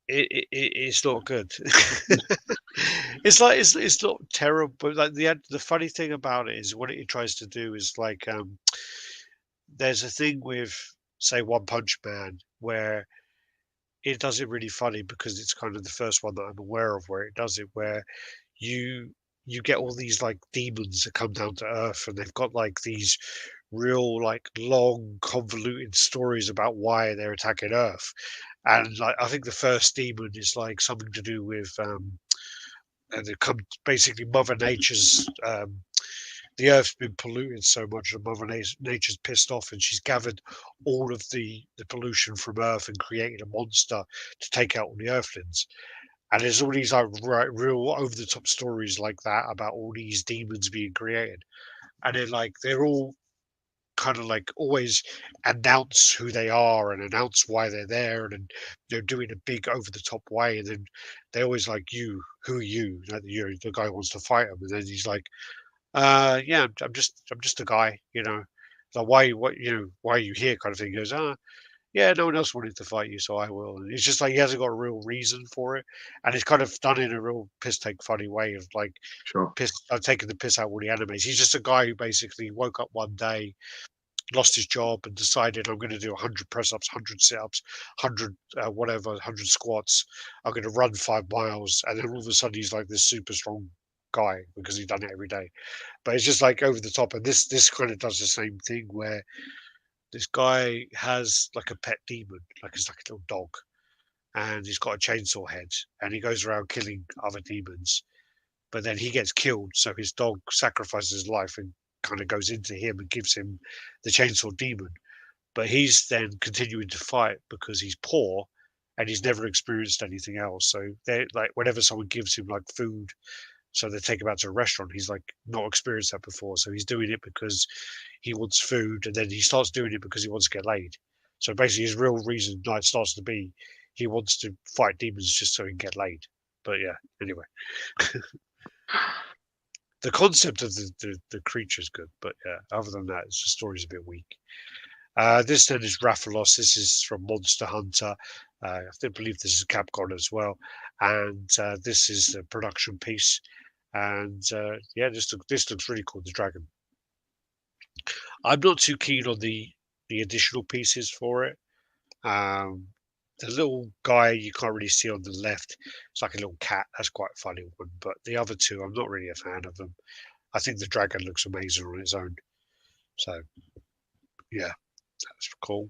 it's not good. It's like it's not terrible, but like the funny thing about it is what it tries to do is like there's a thing with say One Punch Man where it does it really funny because it's kind of the first one that I'm aware of where it does it where you you get all these like demons that come down to earth and they've got like these real like long convoluted stories about why they're attacking earth, and like I think the first demon is like something to do with and it comes basically Mother Nature's the Earth's been polluted so much that Nature's pissed off, and she's gathered all of the pollution from Earth and created a monster to take out all the Earthlings. And there's all these like real over the top stories like that about all these demons being created, and then like they're all kind of like always announce who they are and announce why they're there, and they're doing a big over the top way, and then they always like who are you? Like, the guy wants to fight him, and then he's like, yeah, I'm just a guy, Like why are you here kind of thing. He goes, yeah, no one else wanted to fight you, so I will. And it's just like he hasn't got a real reason for it, and it's kind of done in a real piss take funny way of like Sure. taking the piss out of all the animes. He's just a guy who basically woke up one day, lost his job, and decided I'm going to do 100 press ups, 100 sit ups, 100 whatever, 100 squats. I'm going to run 5 miles, and then all of a sudden he's like this super strong guy because he's done it every day. But it's just like over the top, and this kind of does the same thing where this guy has like a pet demon, like it's like a little dog, and he's got a chainsaw head, and he goes around killing other demons. But then he gets killed, so his dog sacrifices his life and kind of goes into him and gives him the chainsaw demon. But he's then continuing to fight because he's poor and he's never experienced anything else. So they like whenever someone gives him like food, so they take him out to a restaurant, he's like not experienced that before. So he's doing it because he wants food, and then he starts doing it because he wants to get laid. So basically his real reason night starts to be he wants to fight demons just so he can get laid. But yeah, anyway. The concept of the creature is good, but yeah, other than that, the story's a bit weak. This then is Rathalos. This is from Monster Hunter. I believe this is Capcom as well, and this is a production piece. And yeah, this looks really cool. The dragon. I'm not too keen on the additional pieces for it. Um, the little guy you can't really see on the left. It's like a little cat. That's quite a funny one. But the other two, I'm not really a fan of them. I think the dragon looks amazing on its own. So yeah, that's cool.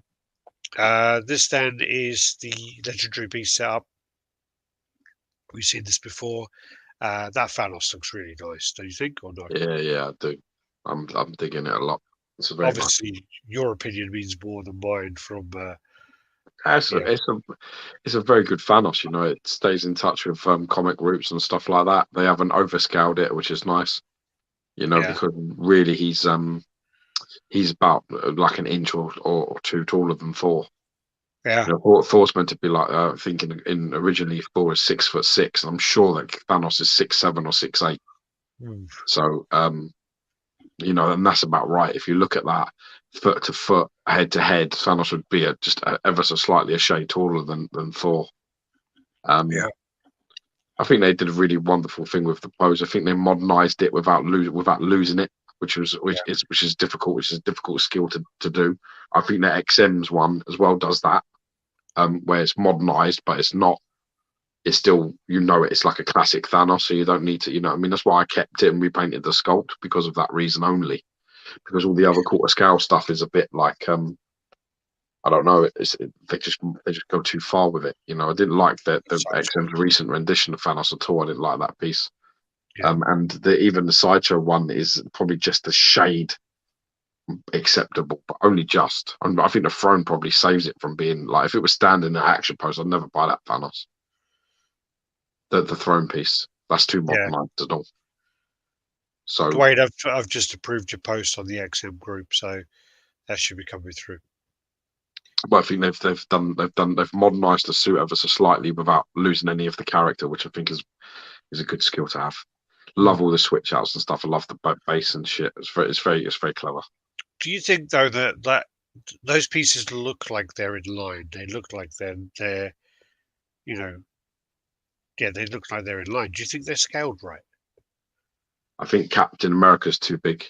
This then is the legendary beast setup. We've seen this before. That Thanos looks really nice, don't you think, or not? Yeah, I do. I'm digging it a lot. It's a very nice. Obviously, your opinion means more than mine. From It's a, yeah, it's a it's a very good Thanos. It stays in touch with comic roots and stuff like that. They haven't overscaled it, which is nice. yeah, Because really he's about like an inch or two taller than Thor. Yeah. You know, Thor's meant to be like thinking in originally Thor is 6'6", and I'm sure that Thanos is 6'7" or 6'8". Mm. So you know, and that's about right. If you look at that foot to foot, head to head, Thanos would be just ever so slightly a shade taller than Thor. Yeah. I think they did a really wonderful thing with the pose. I think they modernized it without losing it, which is difficult, which is a difficult skill to do. I think the XM's one as well does that, where it's modernized, but it's not. It's still, you know, it's like a classic Thanos, so you don't need to, you know what I mean? That's why I kept it and repainted the sculpt because of that reason only. Because all the other quarter scale stuff is a bit like I don't know, they just go too far with it. You know, I didn't like the XM's recent rendition of Thanos at all. I didn't like that piece. Yeah. And even the sideshow one is probably just a shade acceptable, but only just. And I think the throne probably saves it from being like, if it was standing in an action pose, I'd never buy that Thanos. The throne piece, that's too Yeah. modernized at all. So, Dwayne, I've just approved your post on the XM group, so that should be coming through. but I think they've modernized the suit ever so slightly without losing any of the character, which I think is a good skill to have. Love all the switch outs and stuff. I love the base and shit. It's very clever. Do you think though that those pieces look like they're in line? They look like they're you know, yeah, they look like they're in line. Do you think they're scaled right? I think Captain America's too big.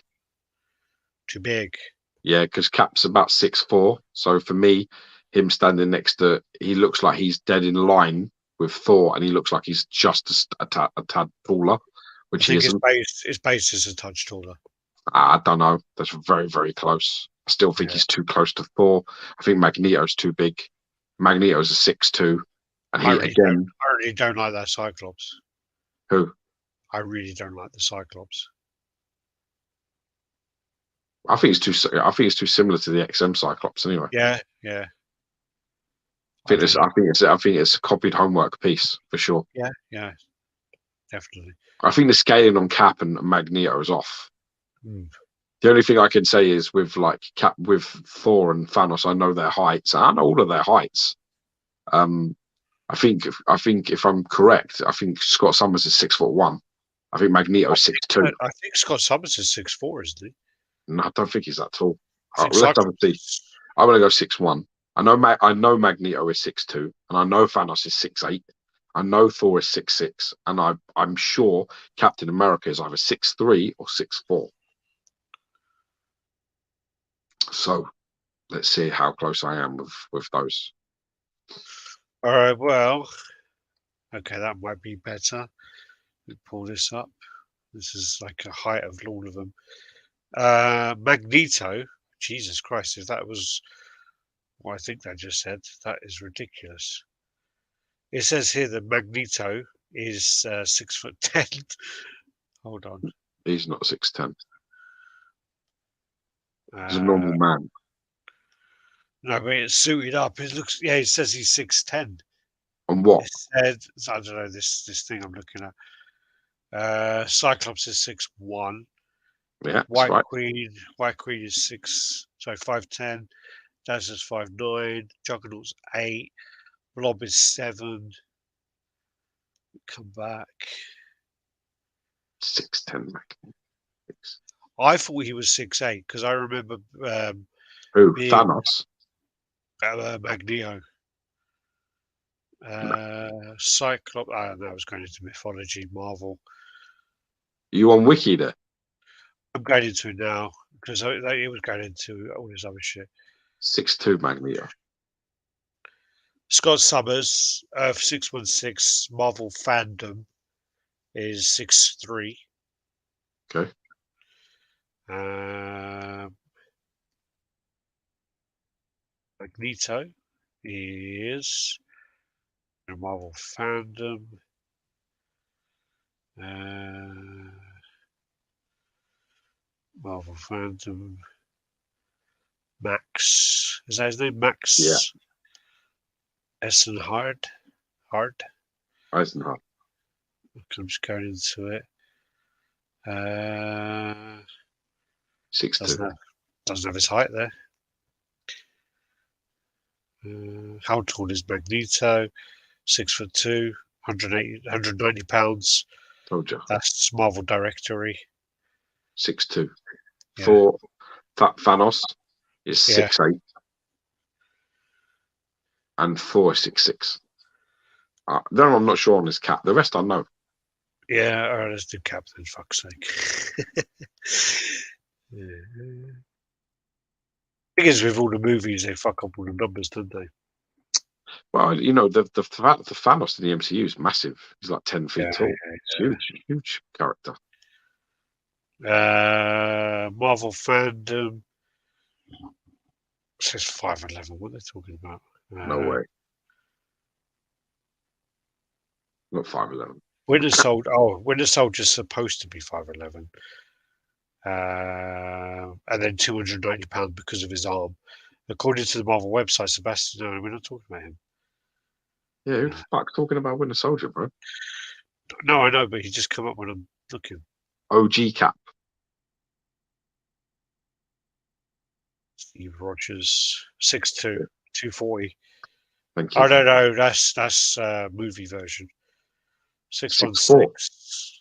Too big? Yeah, because Cap's about 6'4". So for me, him standing next to, he looks like he's dead in line with Thor, and he looks like he's just a tad taller, I which he think isn't. his base is a touch taller. I don't know. That's very close. I still think Yeah. he's too close to Thor. I think Magneto's too big. Magneto's a 6'2", and I he really don't, again. I really don't like that Cyclops. Who? I really don't like the Cyclops. I think it's too. I think it's too similar to the XM Cyclops. Anyway, Yeah, yeah. I think it's a copied homework piece for sure. Yeah, yeah, definitely. I think the scaling on Cap and Magneto is off. Mm. The only thing I can say is with Thor and Thanos, I know their heights. I know all of their heights. I think if I'm correct, I think Scott Summers is 6'1". I think Magneto's 6'2". I think Scott Summers is 6'4", isn't he? No, I don't think he's that tall. I think Well, let's have a see. Cyclops. I'm gonna go 6'1". I know Magneto is 6'2", and I know Thanos is 6'8". I know Thor is 6'6", and I'm sure Captain America is either 6'3" or 6'4". So let's see how close I am with those. All right, well, okay, that might be better. Let's pull this up. This is like a height of all of them. Magneto, Jesus Christ, if that was what I think that just said, that is ridiculous. It says here that Magneto is 6'10". Hold on. He's not 6'10". He's a normal man. No, but it's suited up. It looks, yeah, it says he's 6'10". On what? It said, I don't know, this thing I'm looking at. Cyclops is 6'1". Yeah, that's right. White Queen is 5'10". Dazzler's 5'9". Juggernaut's 8. Blob is 7. Come back. 6'10". I thought he was 6'8" because I remember Who? being Thanos? Magneto. Cyclops. I don't know. I was going into mythology, Marvel. You on Wiki there? I'm going into it now because it was going into all this other shit. 6'2" Magneto. Scott Summers, 616 Marvel fandom is 6'3". Okay. Magneto is Marvel fandom. Marvel fandom. Max. Is that his name? Max? Yeah. Eisenhardt. Eisenhower. I'm just going into it. 6'2". Doesn't have his height there. How tall is Magneto? 6'2", 190 pounds. Told you. That's Marvel Directory. 6'2". Yeah. For Thanos is Yeah. 6'8", and Thor is 6'6". Then I'm not sure on his Cap. The rest I know. Yeah, all right, let's do Captain, fuck's sake. Yeah. Thing is, with all the movies, they fuck up all the numbers, don't they? Well, you know, the Thanos in the MCU is massive. He's like 10 feet tall. It's huge character. Marvel fandom says 5'11". What are they talking about? No way. Not 5'11". Winter Soldier's supposed to be 5'11". And then 290 pounds because of his arm. According to the Marvel website, Sebastian, no, we're not talking about him. Yeah, who the fuck's talking about Winter Soldier, bro? No, I know, but he just come up when I'm looking. OG Cap. Steve Rogers, 6'2", 240. Thank you. Oh, no, that's movie version. 6'1", 6.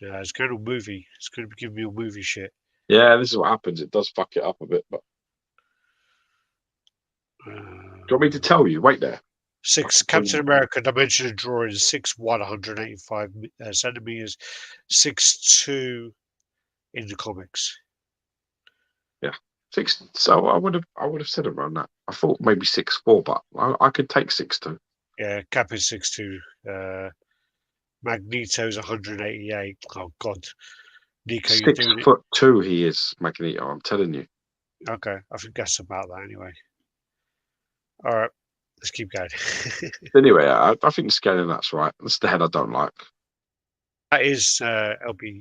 Yeah, it's going to movie. It's going to give me a movie shit. Yeah, this is what happens. It does fuck it up a bit, but do you want me to tell you? Wait there. Captain America dimension drawing 6'1", 185 centimeters, 6'2" in the comics. Yeah, 6. So I would have said around that. I thought maybe 6'4", but I could take 6'2". Yeah, Cap is 6'2". Magneto's 188. Oh God, Nico, you're doing it. 6'2" he is, Magneto. I'm telling you. Okay, I think that's about that anyway. All right, let's keep going. Anyway, I think the scaling that's right. That's the head I don't like. That is LBS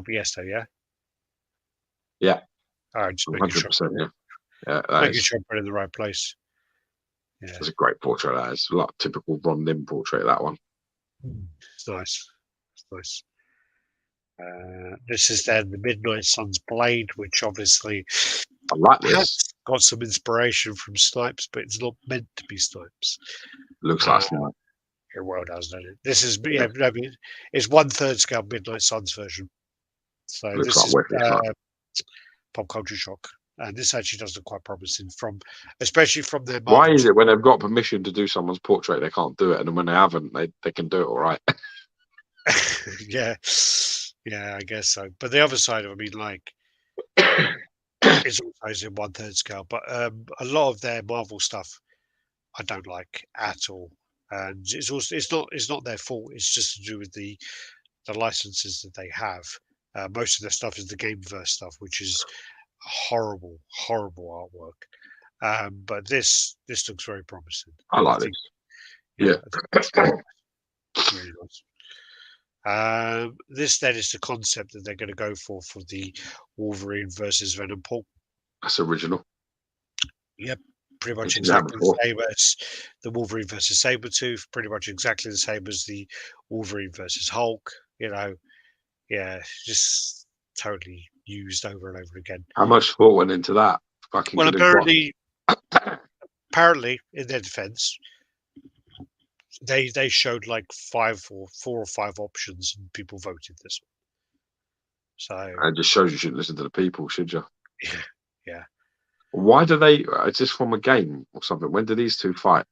though, yeah. Yeah. All right, just making sure. 100%. Yeah, Making sure I'm put in the right place. Yeah, it's a great portrait. That is a lot typical Ron Lim portrait. That one. it's nice. It's nice. This is then the Midnight Sun's blade, which obviously I like has this. got some inspiration from Snipes, but it's not meant to be Snipes. Looks like Snipe. It well does, doesn't it? This is I mean, it's 1/3 scale Midnight Suns version. So Looks this like is Pop Culture Shock, and this actually does look quite promising especially from their. Why is it when they've got permission to do someone's portrait they can't do it, and then when they haven't, they can do it all right? yeah, I guess so. But the other side of it, I mean, like, it's also in 1/3 scale. But a lot of their Marvel stuff, I don't like at all, and it's not their fault. It's just to do with the licenses that they have. Most of their stuff is the Gameverse stuff, which is horrible artwork. But this looks very promising. I like this. Yeah. Really nice. This then is the concept that they're going to go for the Wolverine versus Venom Paul. That's original. Yep, pretty much exactly the same as the Wolverine versus Sabretooth, pretty much exactly the same as the Wolverine versus Hulk. You know, yeah, just totally used over and over again. How much thought went into that? Well, apparently, in their defense, they showed like 4 or 5 options and people voted this one. So it just shows you shouldn't listen to the people, should you? Yeah. Why do they? Is this from a game or something? When do these two fight?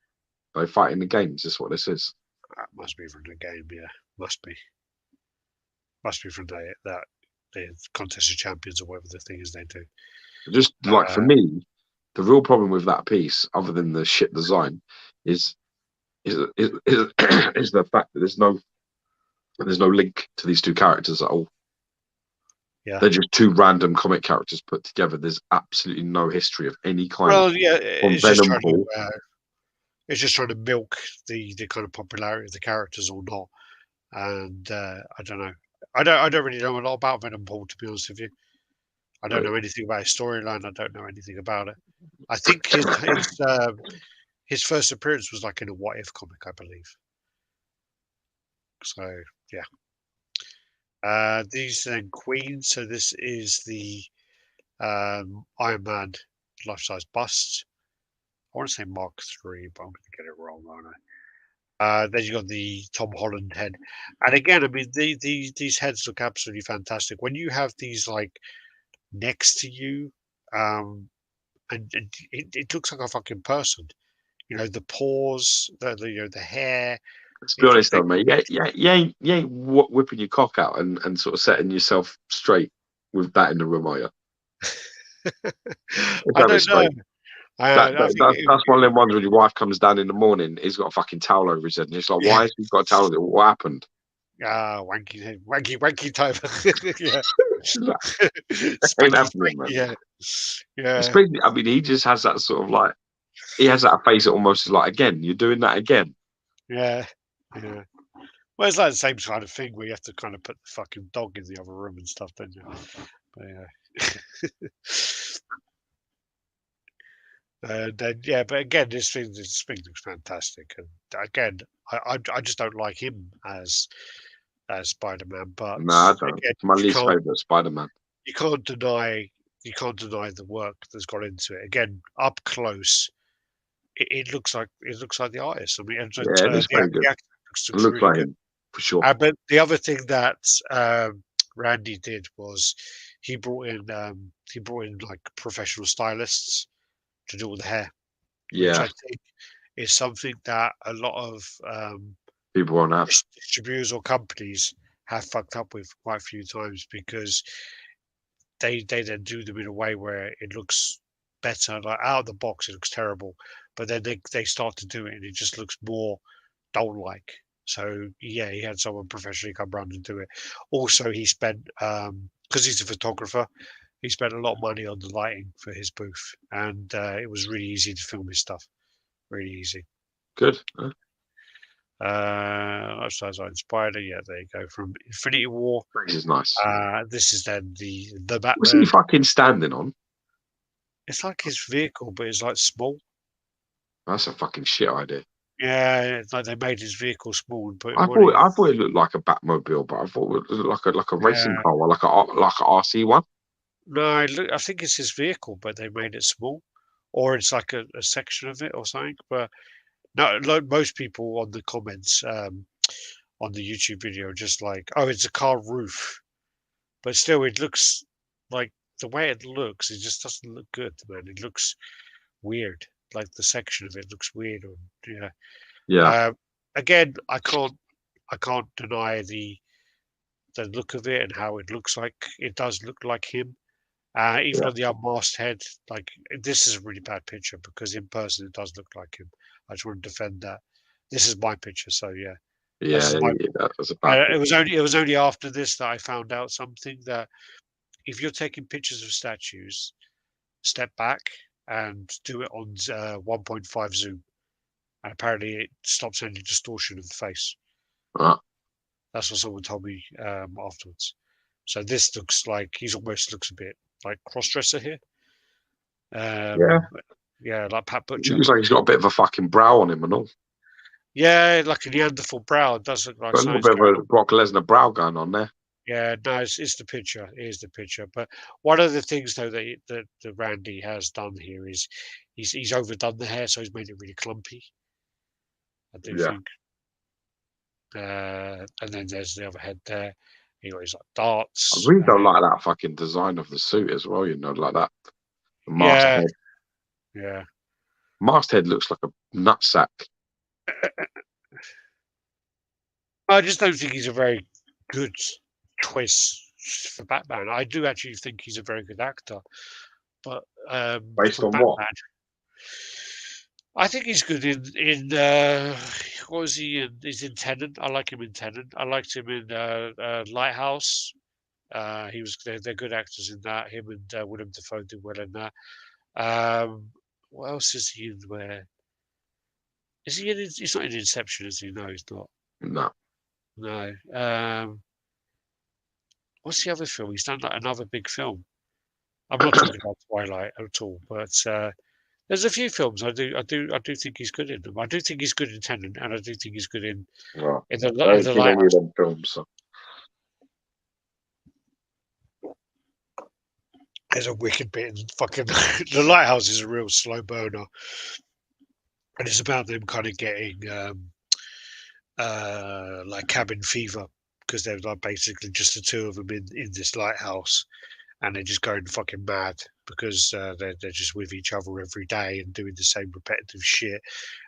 They fight in the games. Is this what this is? That must be from the game. Yeah, must be from the Contest of Champions or whatever the thing is they do. Just like for me, the real problem with that piece, other than the shit design, is the fact that there's no link to these two characters at all. Yeah, they're just 2 random comic characters put together. There's absolutely no history of any kind. Well, yeah, it's just trying to milk the kind of popularity of the characters or not. And I don't know. I don't really know a lot about Venom Paul, to be honest with you. I don't know anything about his storyline. I don't know anything about it. I think his first appearance was like in a What If comic, I believe. So yeah. These are then Queen. So this is the Iron Man life-size bust. I want to say Mark III, but I'm going to get it wrong, aren't I? Then you got the Tom Holland head, and again, I mean, these heads look absolutely fantastic. When you have these like next to you, and it looks like a fucking person. You know, the paws, the hair. To be honest They, though, mate, you ain't whipping your cock out and sort of setting yourself straight with that in the room, are you? Let's I have it don't know. straight. That, I that, think that that's one of them ones when your wife comes down in the morning, he's got a fucking towel over his head, and it's like, yeah, why has he got a towel? What happened? wanky type. Yeah, That ain't spanky, happening, spanky. man. Yeah, yeah, Especially, I mean, he just has that sort of like, he has that face that almost is like, again, you're doing that again. yeah, yeah. Well, it's like the same kind of thing where you have to kind of put the fucking dog in the other room and stuff, don't you? But yeah. Then yeah, but again, this thing looks fantastic, and again, I just don't like him as Spider-Man, but No, I don't. again, It's my least favorite Spider-Man. you can't deny the work that's gone into it. Again, up close, it looks like the artist. I mean, and Yeah, it looks very good. the actor It looks looks really like good. him for sure. But the other thing that Randy did was he brought in like professional stylists to do all the hair, which I Yeah, think is something that a lot of people won't have. distributors or companies have fucked up with quite a few times because they then do them in a way where it looks better. Like out of the box, it looks terrible, but then they start to do it and it just looks more doll-like. So yeah, he had someone professionally come round and do it. Also, he spent because he's a photographer, he spent a lot of money on the lighting for his booth, and it was really easy to film his stuff. Really easy. Good. Lifestyles are inspired. Yeah, there you go. From Infinity War. This is nice. This is then the What's he Batman. fucking standing on? It's like his vehicle, but it's like small. That's a fucking shit idea. Yeah, it's like they made his vehicle small and put him I on thought it. I thought it looked like a Batmobile, but I thought it looked like a racing Yeah. car, or like a RC one. No, look, I think it's his vehicle, but they made it small, or it's like a section of it or something. But no, like most people on the comments on the YouTube video, are just like, oh, it's a car roof, but still, it looks like the way it looks, it just doesn't look good, man. It looks weird. Like the section of it looks weird. Or, yeah. Yeah, Again, I can't deny the look of it and how it looks like. It does look like him. Even yeah, on the unmasked head, like this is a really bad picture because in person it does look like him. I just want to defend that. This is my picture, so yeah, this yeah. is my. That was a bad It picture. was only after this that I found out something that if you're taking pictures of statues, step back and do it on 1.5 zoom, and apparently it stops any distortion of the face. Right. That's what someone told me afterwards. So this looks like almost looks a bit like cross-dresser here. Yeah, Yeah, like Pat he Butcher. looks like he's got a bit of a fucking brow on him and all. Yeah, like a Neanderthal brow. It does look like Got a little something's bit of going a on. Brock Lesnar brow going on there. Yeah, no, it's the picture. It is the picture. But one of the things though that Randy has done here is he's overdone the hair, so he's made it really clumpy. I do Yeah, think. And then there's the other head there. He got his like I darts. really don't like that fucking design of the suit as well. You know, like that the masked Yeah, head. yeah. Masked head looks like a nutsack. I just don't think he's a very good choice for Batman. I do actually think he's a very good actor, but Based for on what? Batman, I think he's good in what was he in? He's in Tenant. I like him in Tenant. I liked him in Lighthouse. They're good actors in that. Him and Willem Dafoe did well in that. What else is he in? Where is he in? He's not in Inception, is he? No, he's not. No. No. What's the other film? He's done like another big film. I'm not talking about Twilight at all, but there's a few films I do think he's good in them. I do think he's good in Tenant, and I do think he's good Well, in I in haven't the seen any of Lighthouse. them films. So. There's a wicked bit in fucking the lighthouse is a real slow burner, and it's about them kind of getting like cabin fever because they're like basically just the two of them in this lighthouse, and they're just going fucking mad because they're just with each other every day and doing the same repetitive shit,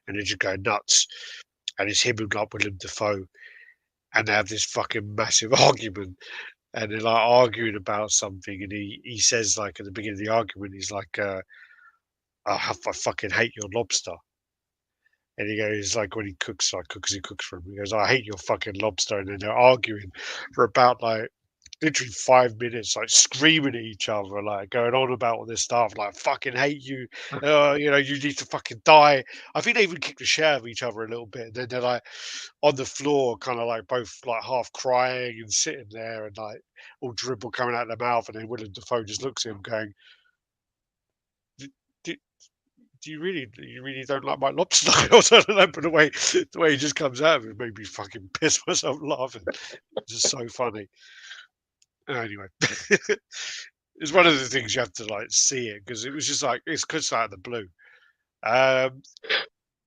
and they're just going nuts. And it's him and like Willem Dafoe, and they have this fucking massive argument, and they're like arguing about something, and he says like at the beginning of the argument, he's like, I fucking hate your lobster. And he goes, like, when he cooks, like, cooks, he cooks for him. He goes, I hate your fucking lobster. And then they're arguing for about, like, literally 5 minutes, like, screaming at each other, like, going on about all this stuff, like, fucking hate you. You know, you need to fucking die. I think they even kick the shit out of each other a little bit. And then they're, like, on the floor, kind of, like, both, like, half crying and sitting there and, like, all dribble coming out of their mouth. And then Willem Dafoe just looks at him going, "Do you really don't like my lobster?" Or something like that, but the way he just comes out of it made me fucking piss myself laughing. It's just so funny. Anyway, it's one of the things you have to like see it because it was just like it's just out of the blue. Um,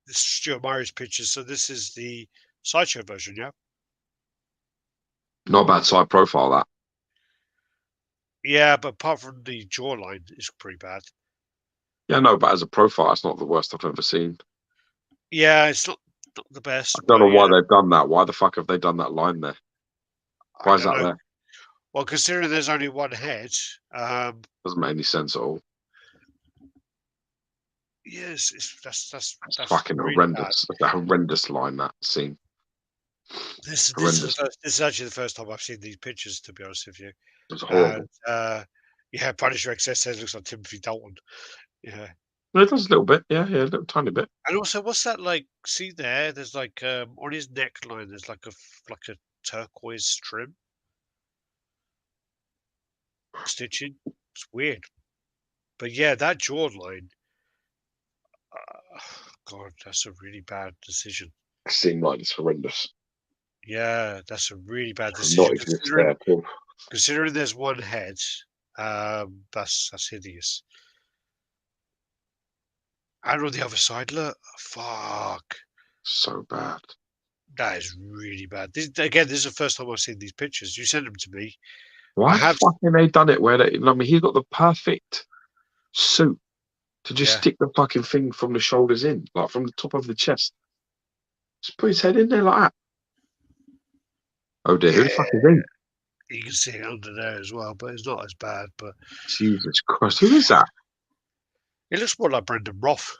this is Stuart Murray's pictures. So this is the sideshow version, yeah. Not a bad side profile, that. Yeah, but apart from the jawline, it's pretty bad. Yeah, no, but as a profile, it's not the worst I've ever seen. Yeah, it's not the best. I don't know why yeah, they've done that. Why the fuck have they done that line there? I Why is don't that know. there? Well, considering there's only one head, Doesn't make any sense at all. yes, that's Fucking really bad. horrendous. That's a horrendous line, that scene. This is the Horrendous. first. This is actually the first time I've seen these pictures, to be honest with you. It's horrible. And yeah, Punisher XS says looks like Timothy Dalton. Yeah, It does a little bit. Yeah, a little tiny bit. and also what's that like? See there? There's like on his neckline. There's like like a turquoise trim stitching. It's weird, but yeah, that jawline. God, that's a really bad decision. Scene line is horrendous. Yeah, that's a really bad Not decision exist there at all. considering there's one head. That's hideous. And on the other side, look, fuck, So bad. that is really bad. This is the first time I've seen these pictures. You sent them to me. I Why the have, fuck have they done it where they, I mean, he's got the perfect suit to just yeah, stick the fucking thing from the shoulders in, like from the top of the chest. Just put his head in there like that. Oh dear, who yeah. the fuck is he? You can see it under there as well, but it's not as bad. But Jesus Christ, who is that? it looks more like Brendan Roth.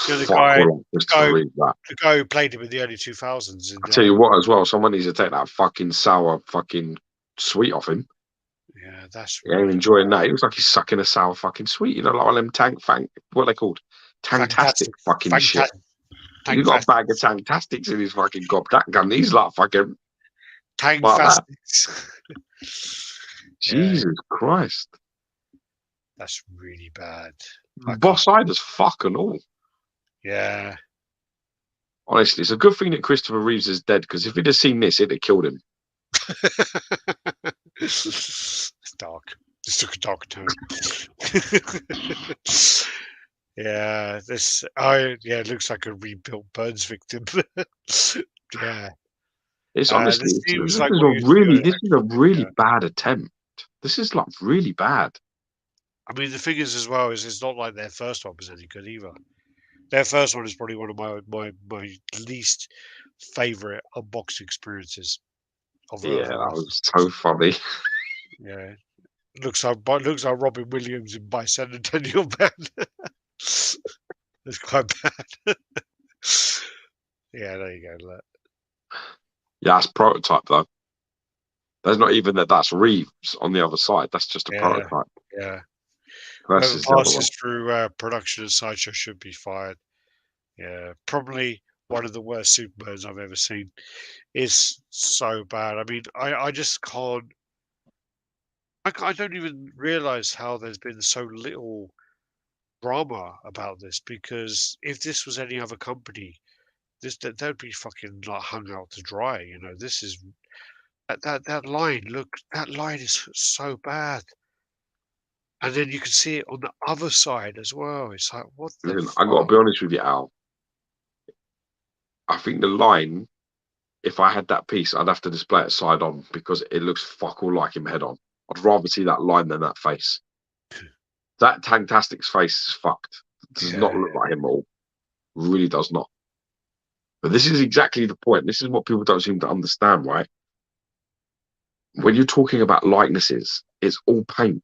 You know, Fuck all I just to read that. the guy who played him in the early 2000s. I tell you what, as well, someone needs to take that fucking sour fucking sweet off him. Yeah, that's He ain't really enjoying that. He looks like he's sucking a sour fucking sweet. You know, like one of them what are they called? Tanktastic fantastic. fucking shit. You got a bag of Tanktastics in his fucking gob. That gun, he's like fucking like that. Jesus Christ. That's really bad. Boss-eyed as fuck and all. Yeah. Honestly, it's a good thing that Christopher Reeves is dead, because if he'd have seen this, it'd have killed him. It's dark. This took a dark turn. Yeah, it looks like a rebuilt Burns victim. Yeah. It's honestly, This seems this like is what a you used to really, do, this is a really yeah. bad attempt. This is like really bad. I mean, the thing is as well is it's not like their first one was any good either. Their first one is probably one of my least favorite unboxing experiences of Yeah, the that last. was so funny. Yeah, looks like Robin Williams in Bicentennial Man. It's quite bad. Yeah, there you go. Look. Yeah, that's prototype though. There's not even that's Reeves on the other side. That's just a prototype. Yeah. Versus Whoever the other one. passes through production and sideshow should be fired. Yeah, probably one of the worst Supermans I've ever seen. It's so bad. I mean, I just can't. I don't even realize how there's been so little drama about this, because if this was any other company, they'd be fucking like hung out to dry. You know, this is that line. Look, that line is so bad. and then you can see it on the other side as well. It's like, what the Listen, I got to fuck? be honest with you, Al. I think the line, if I had that piece, I'd have to display it side on because it looks fuck all like him head on. I'd rather see that line than that face. That Tanktastic's face is fucked. It does not Yeah, look like him at all. Really does not. But this is exactly the point. This is what people don't seem to understand, right? When you're talking about likenesses, it's all paint.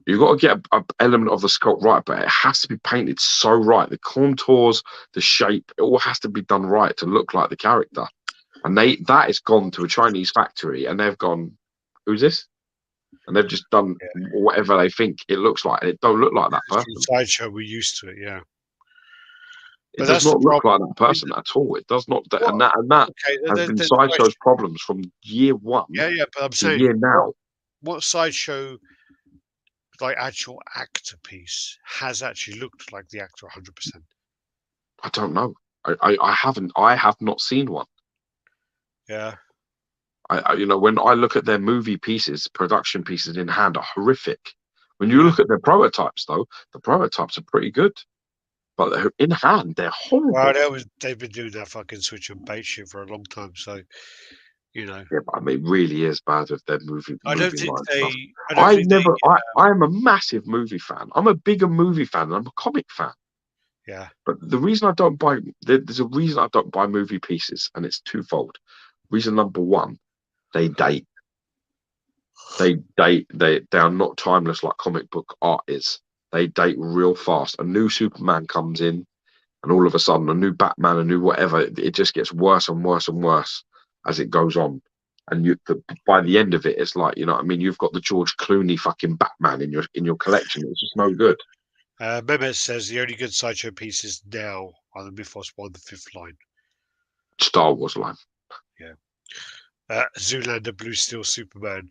You've got to get an element of the sculpt right, but it has to be painted so right. The contours, the shape, it all has to be done right to look like the character. And that has gone to a Chinese factory, and they've gone, "Who's this?" And they've just done yeah. whatever they think it looks like, and it don't look like that It's from person. Sideshow, we're used to it, yeah. It But does that's the not look problem. like that I mean, person at all. It does not, what? and that Okay, has been there's a Sideshow's question. problems from year one Yeah, yeah. But I'm to saying, year now. what Sideshow like actual actor piece has actually looked like the actor 100%? I don't know. I haven't. I have not seen one. Yeah, When I look at their movie pieces, production pieces in hand are horrific. When you yeah. look at their prototypes, though, the prototypes are pretty good, but in hand they're Well, horrible. they've been doing that fucking switch and bait shit for a long time, so you know. Yeah, but I mean, it really is bad with their I don't movie think line stuff. they. I don't think they. I am a massive movie fan. I'm a bigger movie fan than I'm a comic fan. Yeah, But the reason I don't buy, there's a reason I don't buy movie pieces, and it's twofold. Reason number one, they date. They are not timeless like comic book art is. They date real fast. A new Superman comes in, and all of a sudden, a new Batman, a new whatever, it just gets worse and worse and worse as it goes on. And by the end of it, it's like, you know what I mean? You've got the George Clooney fucking Batman in your collection. It's just no good. Mehmet says the only good Sideshow pieces now are the Mythos one, the fifth line. Star Wars line. Yeah. Zoolander Blue Steel Superman.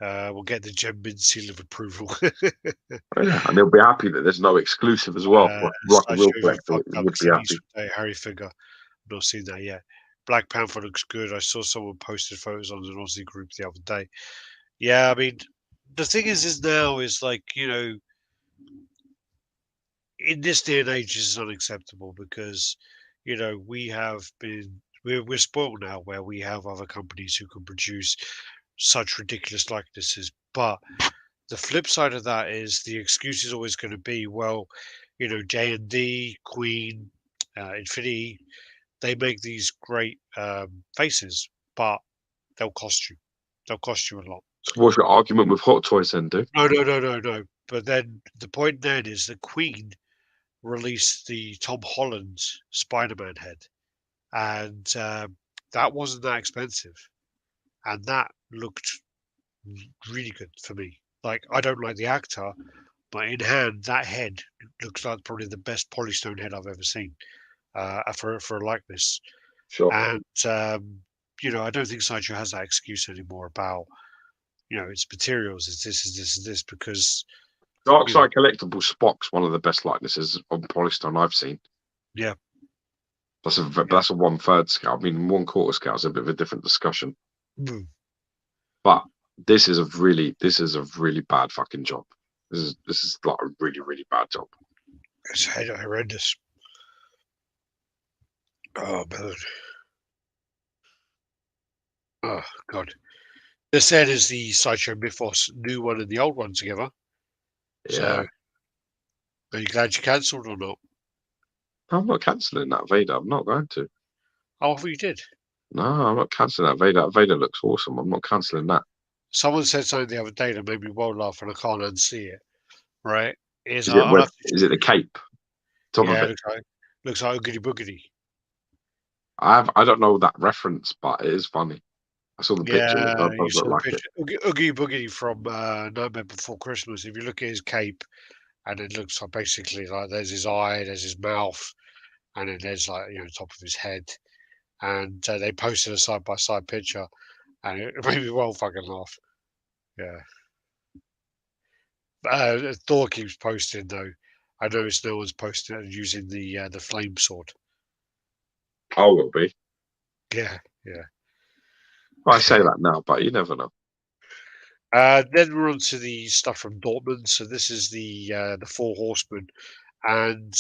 We'll get the Gembin seal of approval. Oh, yeah, and they'll be happy that there's no exclusive as well. Like a real Sideshow even collector fucked up would be Clint happy. Eastwood Harry figure. I've not seen that yet. Black Panther looks good. I saw someone posted photos on an Aussie group the other day. Yeah, I mean, the thing is now is like, in this day and age, this is unacceptable because, we have been, we're spoiled now where we have other companies who can produce such ridiculous likenesses. But the flip side of that is the excuse is always going to be, well, J&D, Queen, Infinity, they make these great faces, but they'll cost you. They'll cost you a lot. So what's your argument with Hot Toys then, dude? No, no, no, no, no. But then the point then is the Queen released the Tom Holland Spider-Man head, and that wasn't that expensive, and that looked really good for me. Like I don't like the actor, but in hand, that head looks like probably the best polystone head I've ever seen for a likeness. Sure. And I don't think Sideshow has that excuse anymore about its materials. It's this, is this, is this because Dark you know, Side Collectible Spock's one of the best likenesses on Polystone I've seen. yeah, yeah. That's a 1/3 scale. I mean, 1/4 scale is a bit of a different discussion. Mm. But this is a really bad fucking job. This is like a really, really bad job. It's horrendous. Oh man. Oh god. This then is the Sideshow Mythos new one and the old one together. Yeah. So are you glad you cancelled or not? I'm not cancelling that Vader. I'm not going to. Oh, I thought you did. No, I'm not cancelling that Vader. Vader looks awesome. I'm not cancelling that. Someone said something the other day that made me well laugh and I can't unsee it. Right? Is Is it I'll when, have to is it the cape? Top of yeah, it. looks like Oogity Boogity. I don't know that reference, but it is funny. I saw the picture. It Yeah, you does look saw the like it. picture. Oogie Boogity from Nightmare Before Christmas. If you look at his cape, and it looks like basically like there's his eye, there's his mouth, and then there's like top of his head. And they posted a side by side picture, and it made me well fucking laugh. Yeah. Thor keeps posting though. I noticed no one's posting it using the flame sword. I will be. Yeah, yeah. I say that now, but you never know. Then we're on to the stuff from Dortmund. So this is the Four Horsemen, and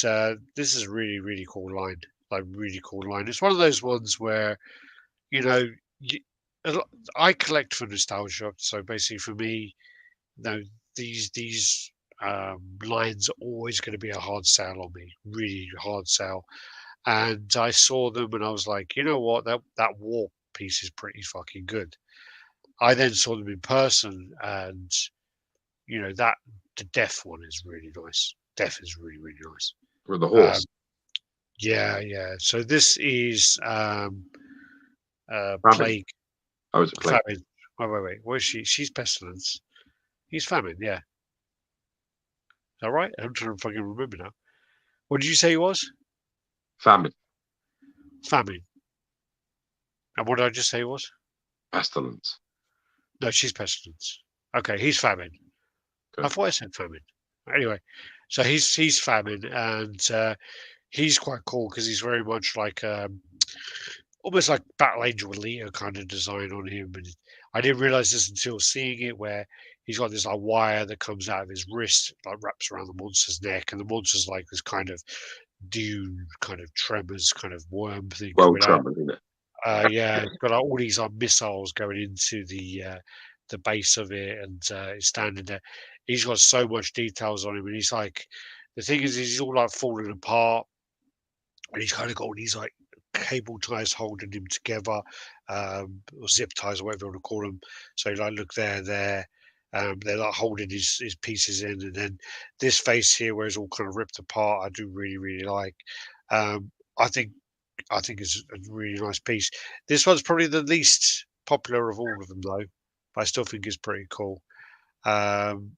this is a really really cool line. Like really cool line. It's one of those ones where you know you, I collect for nostalgia. So basically, for me, these lines are always going to be a hard sell on me. Really hard sell. And I saw them and I was like, you know what, that war piece is pretty fucking good. I then saw them in person, and that the death one is really nice. Death is really really nice. With the Um, horse. yeah, yeah. So this is Famine. plague, Oh, is it plague? famine. Wait. Where's she? She's pestilence. He's famine. Yeah, is that right? I'm trying to fucking remember now. What did you say he was? Famine. Famine. And what did I just say he was? Pestilence. No, she's pestilence. Okay, he's famine. I Okay. thought I said famine. Anyway, so he's famine, and he's quite cool because he's very much like almost like Battle Angel Alita kind of design on him. And I didn't realize this until seeing it, where he's got this like wire that comes out of his wrist, like wraps around the monster's neck, and the monster's like this kind of dune, kind of tremors, kind of worm thing Well coming out. Trump, isn't it? Yeah, it's got like, all these missiles going into the base of it, and it's standing there. He's got so much details on him, and he's like, the thing is, he's all like falling apart, and he's kind of got all these like cable ties holding him together, or zip ties, or whatever you want to call them. So like, look there. They're like holding his pieces in, and then this face here, where it's all kind of ripped apart, I do really really like. Um, I think I think it's a really nice piece. This one's probably the least popular of all of them, though. But I still think it's pretty cool. Um,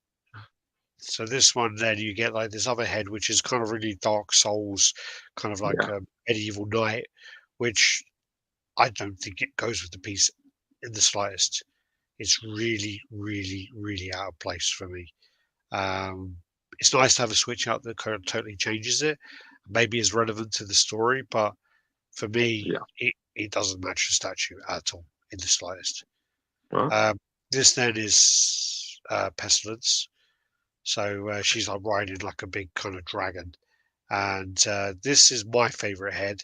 so this one, then you get like this other head, which is kind of really Dark Souls, kind of like Yeah. a medieval knight, which I don't think it goes with the piece in the slightest. It's really, really, really out of place for me. Um, it's nice to have a switch out that kind of totally changes it. Maybe is relevant to the story, but for me, Yeah. it doesn't match the statue at all in the slightest. Well, Um, this then is Pestilence. So she's like riding like a big kind of dragon. And this is my favorite head,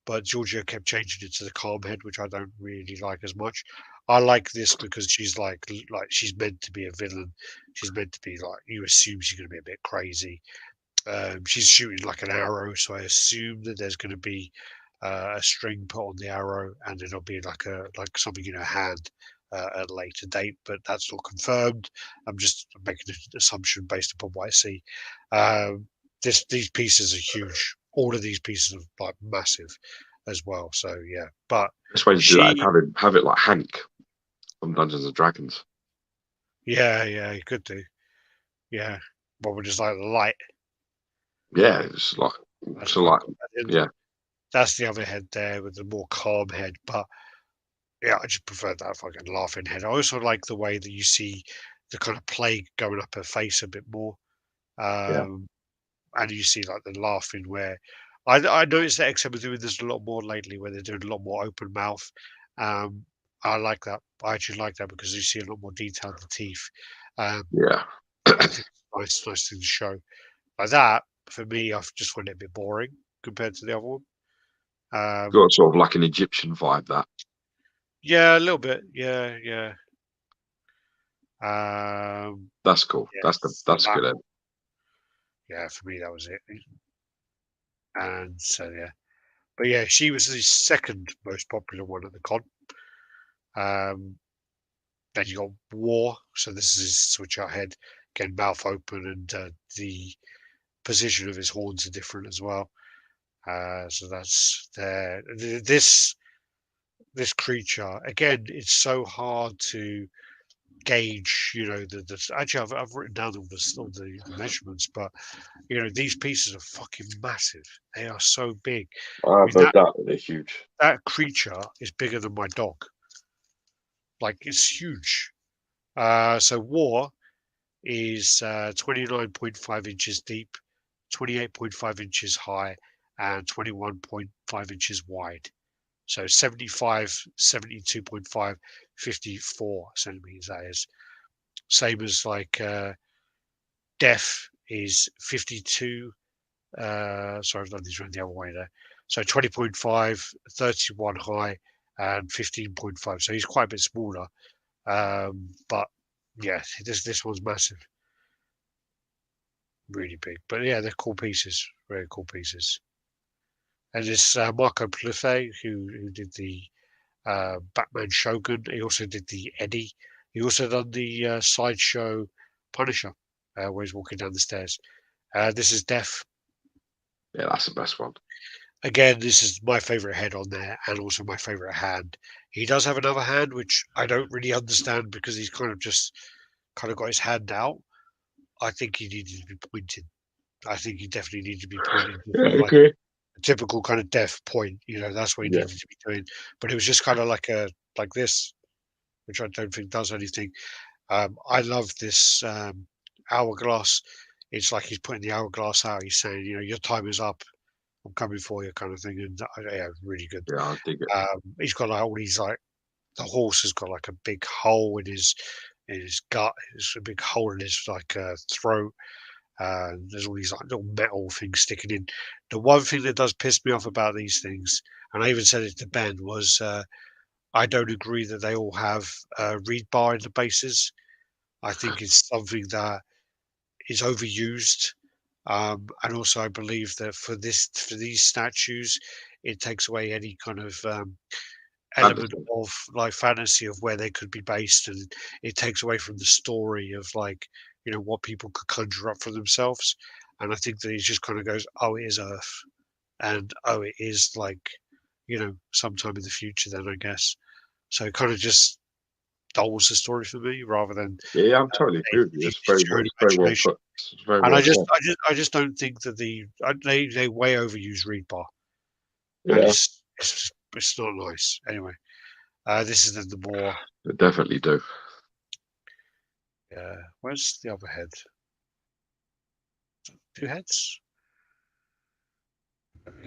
but Giorgio kept changing it to the calm head, which I don't really like as much. I like this because she's like she's meant to be a villain. She's meant to be like, you assume she's going to be a bit crazy. She's shooting like an arrow, so I assume that there's going to be a string put on the arrow, and it'll be like something in her hand at a later date, but that's not confirmed. I'm just making an assumption based upon what I see. These pieces are huge. All of these pieces are like massive as well. So yeah, but best way to do that is she, have it like Hank from Dungeons and Dragons. yeah, you could do, yeah. But we're just like the light. Yeah, it's like That's so quite like cool. yeah, That's the other head there with the more calm head, but yeah, I just prefer that fucking laughing head. I also like the way that you see the kind of plague going up her face a bit more. yeah, Um, and you see like the laughing where I noticed that XM are doing this a lot more lately, where they're doing a lot more open mouth. Um, I like that. I actually like that because you see a lot more detail in the teeth. Um, yeah. I think it's a nice thing to show. Like that, for me, I've just found it a bit boring compared to the other one. Um, Got sort of like an Egyptian vibe. That yeah, a little bit. Yeah. Um, that's cool. yeah, so That's that good. one, yeah, for me that was it. And so yeah, but yeah, she was the second most popular one at the con. Um, then you got War, so this is his switch out head, again mouth open, and the position of his horns are different as well. So that's there. This creature again, it's so hard to gauge. The actually I've written down all the measurements, but these pieces are fucking massive. They are so big. I I've mean, no that doubt that they're huge. that creature is bigger than my dog. Like it's huge. So War is 29.5 inches deep, 28.5 inches high, and 21.5 inches wide. So 75, 72.5, 54 centimeters, that is. same as like Def is 52. Sorry, I've done these around the other way there. So 20.5, 31 high, and 15.5. So he's quite a bit smaller. But yeah, this one's massive, really big. But yeah, they're cool pieces, very cool pieces. And this Marco Plife, who did the Batman Shogun. He also did the Eddie. He also done the sideshow Punisher, where he's walking down the stairs. This is Def. Yeah, that's the best one. Again, this is my favorite head on there, and also my favorite hand. He does have another hand, which I don't really understand because he's kind of got his hand out. I think he needed to be pointed. I think he definitely needed to be pointed Yeah, like okay. a typical kind of Def point. That's what he Yeah. needed to be doing. But it was just kind of like this, which I don't think does anything. I love this hourglass. It's like he's putting the hourglass out. He's saying, your time is up. I'm coming for you, kind of thing. And yeah, really good. Yeah, I dig it. He's got like all these like the horse has got like a big hole in his gut. There's a big hole in his like throat. There's all these like little metal things sticking in. The one thing that does piss me off about these things, and I even said it to Ben, was I don't agree that they all have read bar in the bases. I think it's something that is overused. And also, I believe that for these statues, it takes away any kind of element Fantasy. of like fantasy of where they could be based, and it takes away from the story of like what people could conjure up for themselves. And I think that it just kind of goes, oh, it is Earth, and oh, it is like sometime in the future. Then I guess so. It kind of just dulls the story for me rather than Yeah, I'm totally agree with you. use It's very your own it's very well imagination. put. It's very And well said. I just don't think that they way overuse read bar, and Yeah, it's not nice. Anyway, this is the more. they definitely do. Where's the other head? Two heads?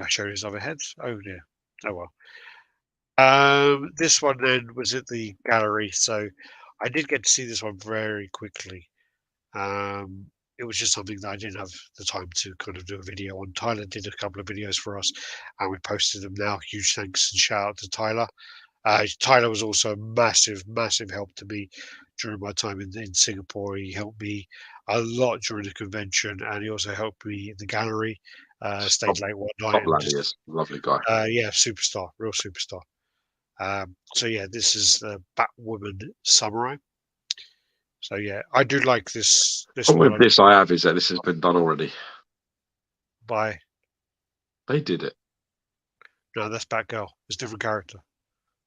I showed his other head. Oh dear. Oh well. This one then was at the gallery, so I did get to see this one very quickly. It was just something that I didn't have the time to kind of do a video on. Tyler did a couple of videos for us, and we posted them now. Huge thanks and shout out to Tyler. Tyler was also a massive, massive help to me during my time in Singapore. He helped me a lot during the convention, and he also helped me in the gallery. Stayed late one night. Top And lad he is. Lovely guy. yeah, superstar, real superstar. So yeah, this is the Batwoman Samurai. So yeah, I do like this Problem one. with this I have is that this has been done already. By They did it. no, that's Batgirl. It's a different character.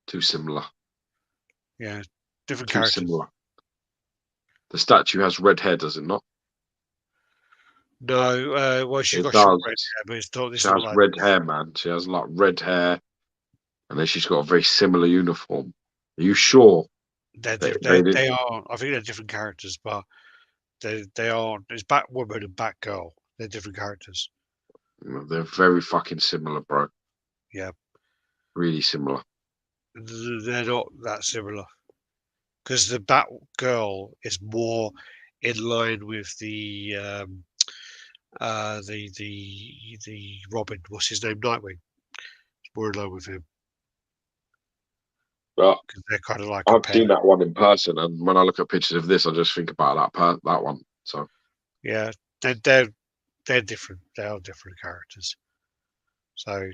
Too similar. Yeah, different Too characters. similar. The statue has red hair, does it not? No, well, she's It got short does. red hair, but it's not. It's She not has like red hair, man. She has like red hair, and then she's got a very similar uniform. Are you sure they did? they are. I think they're different characters, but they are. It's Batwoman and Batgirl. They're different characters. They're very fucking similar, bro. Yeah, Really similar. they're not that similar because the Batgirl is more in line with the Robin. What's his name? Nightwing. It's more in line with him But because they're kind of like a I've pair. seen that one in person, and when I look at pictures of this, I just think about that one. So Yeah, they're different. They are different characters. So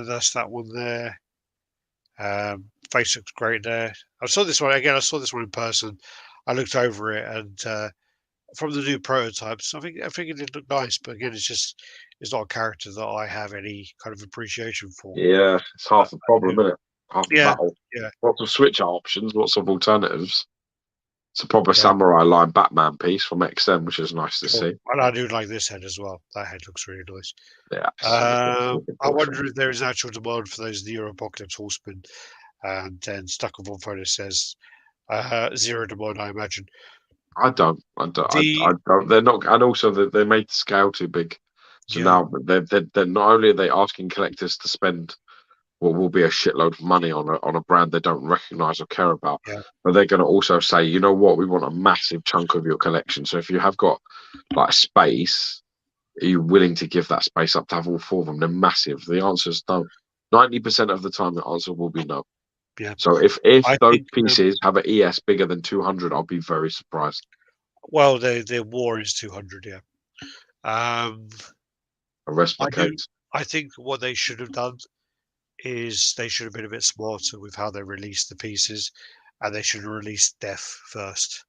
that's that one there. Face looks great there. I saw this one again. I saw this one in person. I looked over it, and from the new prototypes, I think it did look nice. But again, it's not a character that I have any kind of appreciation for. yeah, it's half the problem, isn't it? Half the Yeah, battle. yeah. Lots of switch options, lots of alternatives. It's a proper Yeah. samurai line Batman piece from XM, which is nice to Cool. see. And I do like this head as well. That head looks really nice. Yeah. I wonder if there is actual demand for those Neo Apocalypse Horsemen. And then Stuck on Photo says zero demand, I imagine. I don't. They're not, and also they made the scale too big. So Yeah. now they're not only are they asking collectors to spend what will be a shitload of money on a brand they don't recognize or care about. Yeah. But they're going to also say, you know what, we want a massive chunk of your collection. So if you have got like space, are you willing to give that space up to have all 4 of them? They're massive. The answer is no. 90% of the time, the answer will be no. Yeah. So if I those think pieces have an ES bigger than 200, I'll be very surprised. well, their war is 200. Yeah. Um, I rest my I do. case. I think what they should have done is they should have been a bit smarter with how they released the pieces, and they should have released Death first.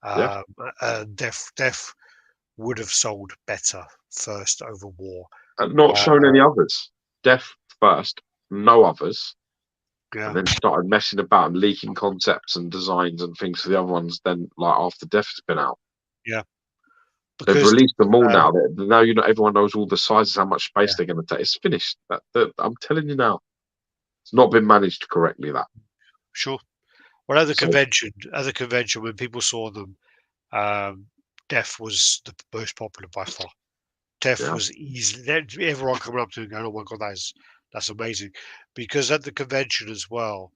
Yeah. Death would have sold better first over War. And not Uh, shown any others. Death first, no others. yeah, And then started messing about and leaking concepts and designs and things for the other ones. Then, like after Death's been out, yeah, they've because released them all uh, now. Now you know everyone knows all the sizes, how much space yeah, they're going to take. It's finished. I'm telling you now, it's not been managed correctly. That sure. Well, so at the convention, when people saw them, um, Death was the most popular by far. Death yeah, was easy. Everyone coming up to him going, "Oh my god, that's amazing!" Because at the convention as well,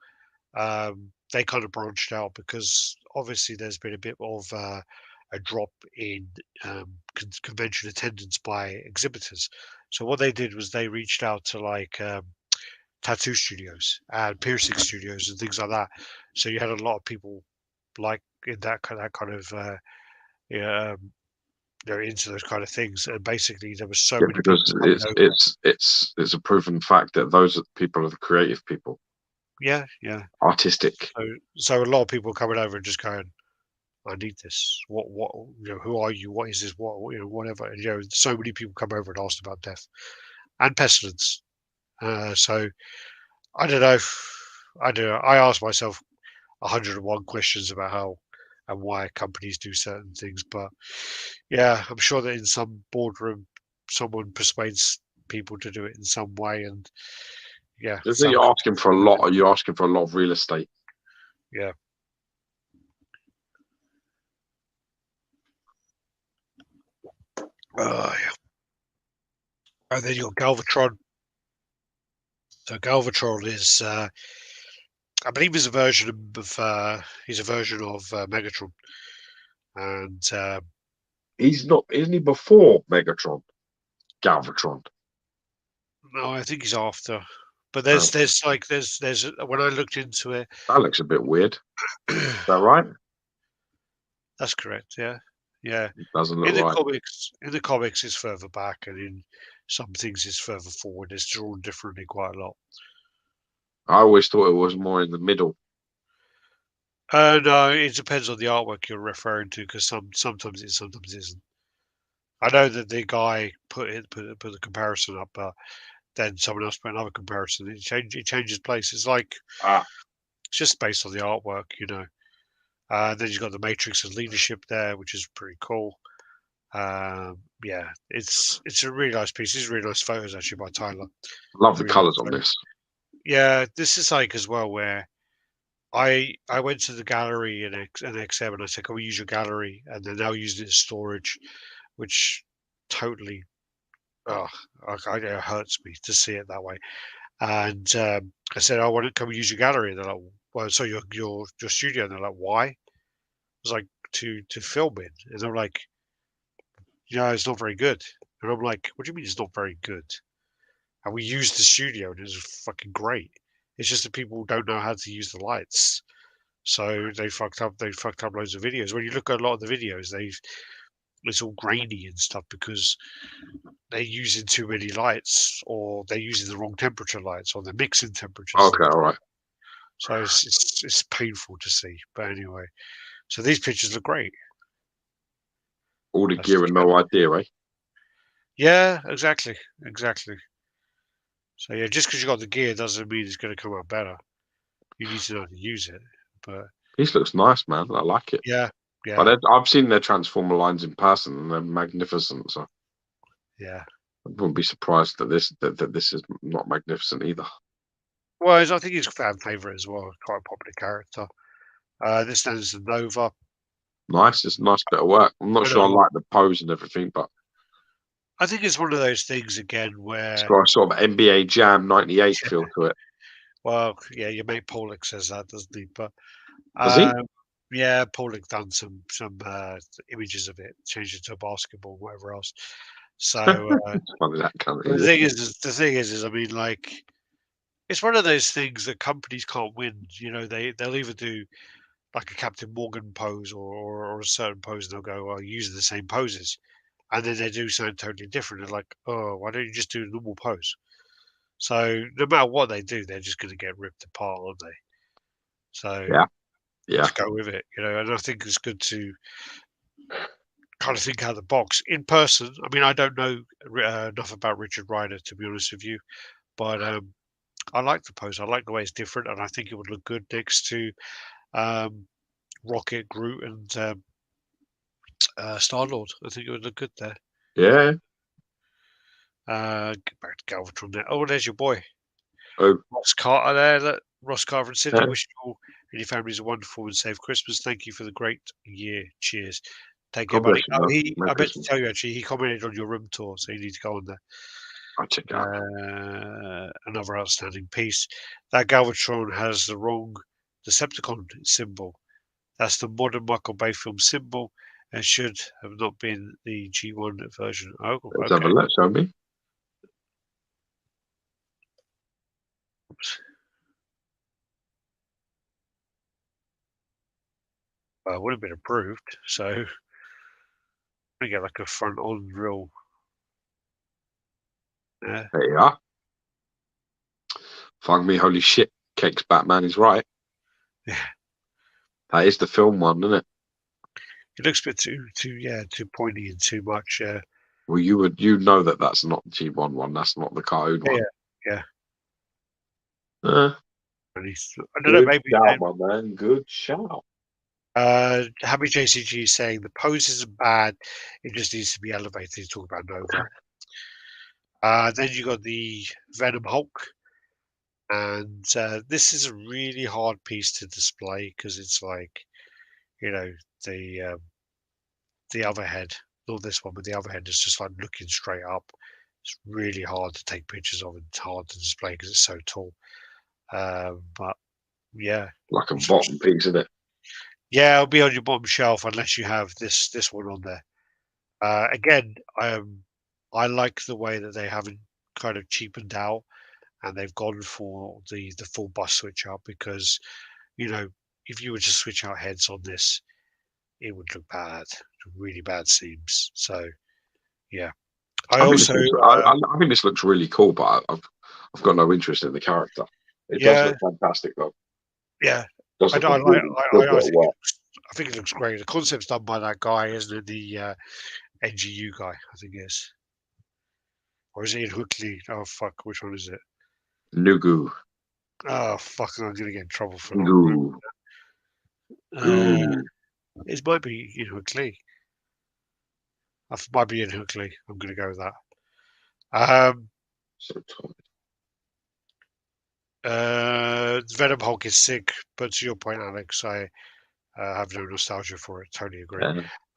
they kind of branched out because obviously there's been a bit of a drop in convention attendance by exhibitors. So what they did was they reached out to like tattoo studios and piercing studios and things like that. So you had a lot of people like in that kind of yeah, they're into those kind of things. And basically, there was so yeah, many people because coming it's over. it's it's it's a proven fact that those people are the creative people, Yeah, yeah. artistic. So a lot of people coming over and just going, I need this. What, who are you? What is this? Whatever. And, so many people come over and asked about Death and Pestilence. So I don't know. I don't know. I ask myself 101 questions about how and why companies do certain things. But yeah, I'm sure that in some boardroom, someone persuades people to do it in some way. And yeah, Just that some you're asking companies for a do lot, it. or you're asking for a lot of real estate. Yeah. Yeah. And then you've got Galvatron. So Galvatron is, I believe, he's a version of Megatron, and He's not, isn't he? Before Megatron, Galvatron. no, I think he's after. But Oh, there's when I looked into it, that looks a bit weird. Is that right? that's correct. Yeah, yeah. Doesn't look right. In the comics, it's further back, and in some things, it's further forward. It's drawn differently quite a lot. I always thought it was more in the middle. No, it depends on the artwork you're referring to, because sometimes it sometimes isn't. I know that the guy put the comparison up, but then someone else put another comparison. It changes place. It's like Ah, it's just based on the artwork. Then you've got the Matrix of Leadership there, which is pretty cool. Yeah, it's a really nice piece. These are really nice photos actually by Tyler. love the Really colours nice on photos. this. Yeah, this is like as well where I went to the gallery in XM and I said, "Can we use your gallery?" And they're now using it as storage, which totally oh, it hurts me to see it that way. And I said, "I want to come use your gallery." And they're like, "Well, so your studio?" And they're like, "Why?" I was like, "To film in." And they're like, "Yeah, it's not very good." And I'm like, "What do you mean it's not very good?" And we used the studio and it was fucking great. It's just that people don't know how to use the lights. So they fucked up. They fucked up loads of videos. When you look at a lot of the videos, it's all grainy and stuff because they're using too many lights, or they're using the wrong temperature lights, or they're mixing temperatures. Okay, all right. So it's painful to see. But anyway, so these pictures look great. All the That's gear for and sure. no idea, eh? Yeah, exactly. So yeah, just because you got the gear doesn't mean it's going to come out better. You need to know how to use it. But This looks nice, man. I like it. yeah, But yeah, I've seen their Transformer lines in person, and they're magnificent. So yeah. I wouldn't be surprised that this is not magnificent either. Well, I think he's a fan favorite as well. Quite a popular character. This stands the Nova. Nice, it's a nice bit of work. I'm not I sure I know. like the pose and everything, but I think it's one of those things again it's where got a sort of NBA Jam '98 feel to it. Well, yeah, your mate Pollock says that, doesn't he? But Does he? yeah, Pollock done some images of it, changed it to a basketball, whatever else. So It's funny that cunt, but is it? the thing is, I mean, like, it's one of those things that companies can't win. You know, they'll either do like a Captain Morgan pose or a certain pose, and they'll go, "Well, using the same poses," and then they do something totally different. They're like, "Oh, why don't you just do a normal pose?" So no matter what they do, they're just going to get ripped apart, aren't they? So Yeah, yeah, just go with it, you know. And I think it's good to kind of think out of the box in person. I mean, I don't know enough about Richard Rider, to be honest with you, but I like the pose. I like the way it's different, and I think it would look good next to um, Rocket, Groot, and Star Lord. I think it would look good there. yeah. Get back to Galvatron there. Oh, there's your boy, Oh, Ross Carter there. Look, Ross Carter in Sydney. yeah. Wish you all and your families a wonderful and safe Christmas. Thank you for the great year. Cheers. Take care, God buddy. bless you, Oh, man. Merry I meant to Christmas. tell you actually, he commented on your room tour, so you need to go on there. I'll check it out. Another outstanding piece. That Galvatron has the wrong Decepticon symbol. That's the modern Michael Bay film symbol and should have not been the G1 version. Oh, Let's have a okay. look, shall we? Well, it would have been approved, so we get like a front on real. Yeah. There you are. Fuck me, holy shit. Cake's Batman is right. Yeah. That is the film one, isn't it? It looks a bit too pointy and too much. Well, you know that that's not the G1 one. That's not the cartoon Yeah, one. yeah. Uh, And I don't know, good maybe. shout, my man. Good shout. Happy JCG is saying the pose isn't bad. It just needs to be elevated. You talk about Nova. Then you got the Venom Hulk, and this is a really hard piece to display because it's like, you know, the other head, not this one, but the other head is just like looking straight up. It's really hard to take pictures of and it's hard to display because it's so tall. But yeah, Like a bottom piece, isn't it? yeah, it'll be on your bottom shelf unless you have this one on there. Again, I like the way that they haven't kind of cheapened out and they've gone for the full bus switch out because, you know, if you were to switch out heads on this, it would look bad, really bad seams. So yeah, I I think this also looks. I think this looks really cool, but I've got no interest in the character. It does yeah look fantastic, though. yeah. Does I, look a I like really good bit of work. I think it looks great. The concept's done by that guy, isn't it? The NGU guy, I think it is. Or is it in Hookley? Oh fuck, which one is it? Nugu, Oh fuck, I'm gonna get in trouble for not remembering. goo, goo. It might be in Hookley. It might be in Hookley. I'm gonna go with that. Um, So tight. Venom Hulk is sick, but to your point, Alex, I have no nostalgia for it. Totally agree.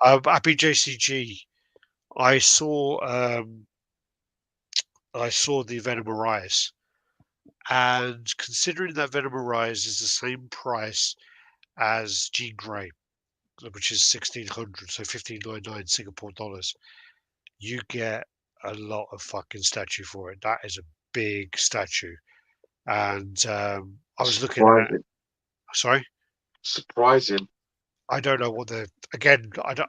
Yeah. Happy JCG. I saw I saw the Venom Arise, and considering that Venom Arise is the same price as Jean Grey, which is 1,600, so 1,599 Singapore dollars, you get a lot of fucking statue for it. That is a big statue. And I was looking at. Surprising. Sorry, Surprising. I don't know what the again. I don't.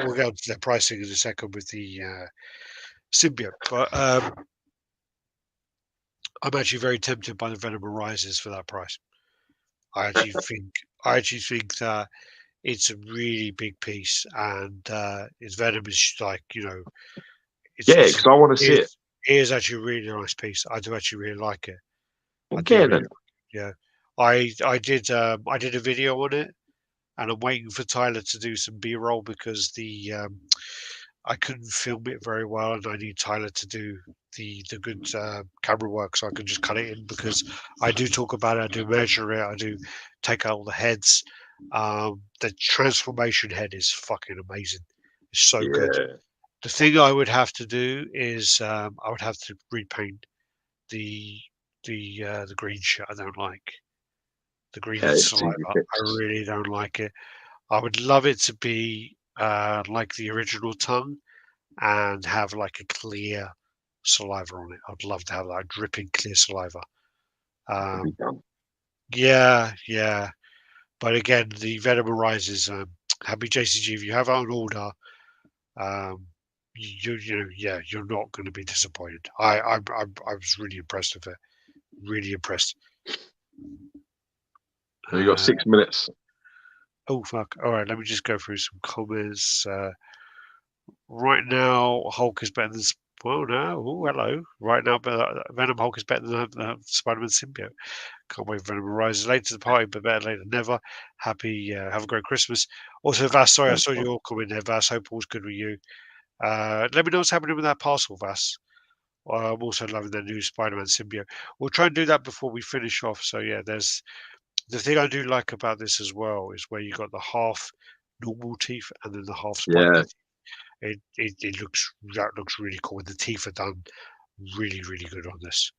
We'll go to their pricing in a second with the symbiote, but I'm actually very tempted by the Venom Arises for that price. I actually think. I actually think that it's a really big piece, and its Venom is like Yeah, because I want to see it. it is actually a really nice piece. I do actually really like it. I do Okay, really, then. yeah. I did a video on it, and I'm waiting for Tyler to do some B-roll because the I couldn't film it very well, and I need Tyler to do the good camera work so I can just cut it in because I do talk about it, I do measure it, I do take out all the heads. The transformation head is fucking amazing. It's so good. Yeah. The thing I would have to do is I would have to repaint the the green shit. I don't like the green Yeah, it's saliva. easy I fix. really don't like it. I would love it to be like the original tongue and have like a clear saliva on it. I'd love to have that dripping clear saliva. Could be Um, done. yeah, yeah. But again, the Venom arises. Happy JCG, if you have it on order, um, yeah, you're not going to be disappointed. I was really impressed with it. Really impressed. So you got Uh, 6 minutes. oh fuck! All right, let me just go through some comments. Right now, Hulk is better than. Well, no. Oh, hello. Right now, Venom Hulk is better than Spider-Man symbiote. Can't wait for Venom arises late to the party, but better late than never. Happy, have a great Christmas. Also, Vass, sorry, I saw your comment there, Vass. Hope all's good with you. Let me know what's happening with that parcel, Vass. I'm also loving the new Spider-Man symbiote. We'll try and do that before we finish off. So yeah, there's the thing I do like about this as well is where you got the half normal teeth and then the half spiky Yeah. teeth. It looks that looks really cool. The teeth are done really really good on this.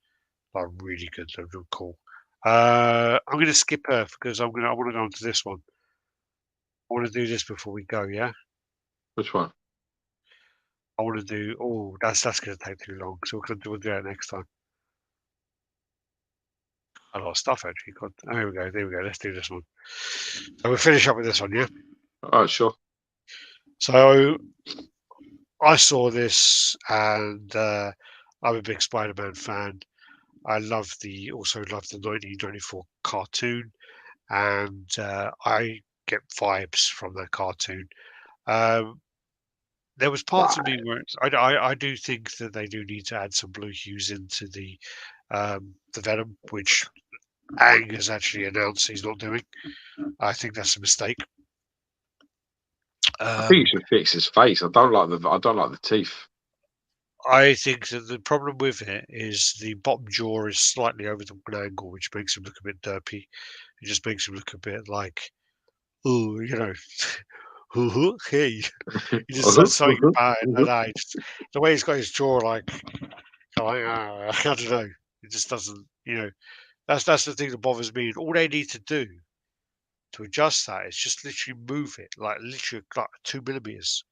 Like really good. They look cool. I'm going to skip Earth because I want to go on to this one. I want to do this before we go. Yeah, Which one? I want to do. Oh, that's going to take too long. So we'll do that next time. A lot of stuff actually. God, oh, here we go. There we go. Let's do this one. So we'll finish up with this one. Yeah. All right, sure. So I saw this and I'm a big Spider-Man fan. I also love the 1994 cartoon, and I get vibes from that cartoon. Um, there was parts of Right. me where I do think that they do need to add some blue hues into the Venom, which Ang has actually announced he's not doing. I think that's a mistake. I think you Um, should fix his face. I don't like the teeth. I think that the problem with it is the bottom jaw is slightly over the one angle, which makes him look a bit derpy. It just makes him look a bit like, oh, hey, he just said something about it, and the way he's got his jaw, like, I don't know, it just doesn't, that's the thing that bothers me. And all they need to do to adjust that is just literally move it, like literally like 2 millimeters.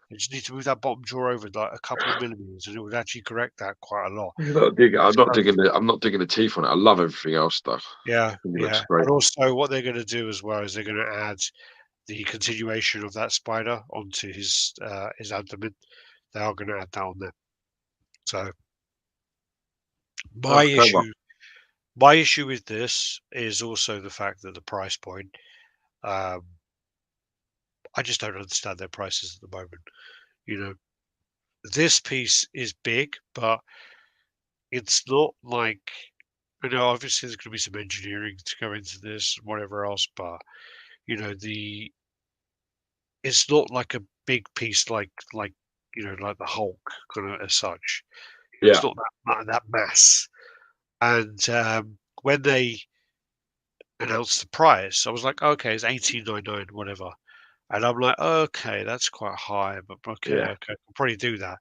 You just need to move that bottom jaw over like a couple of millimeters, and it would actually correct that quite a lot. I'm not digging. I'm It's not kind of- digging the. I'm not digging the teeth on it. I love everything else, though. I yeah, think it looks yeah. great. And also, what they're going to do as well is they're going to add the continuation of that spider onto his abdomen. They are going to add that on there. So Oh, my clever. issue, my issue with this is also the fact that the price point. Um, I just don't understand their prices at the moment. You know, this piece is big, but it's not like obviously there's going to be some engineering to go into this, and whatever else, but the it's not like a big piece like the Hulk kind of as such. It's Yeah. not that mass. And when they announced the price, I was like, okay, it's 18.99, whatever. And I'm like, okay, that's quite high, but okay, Yeah. okay, I'll probably do that.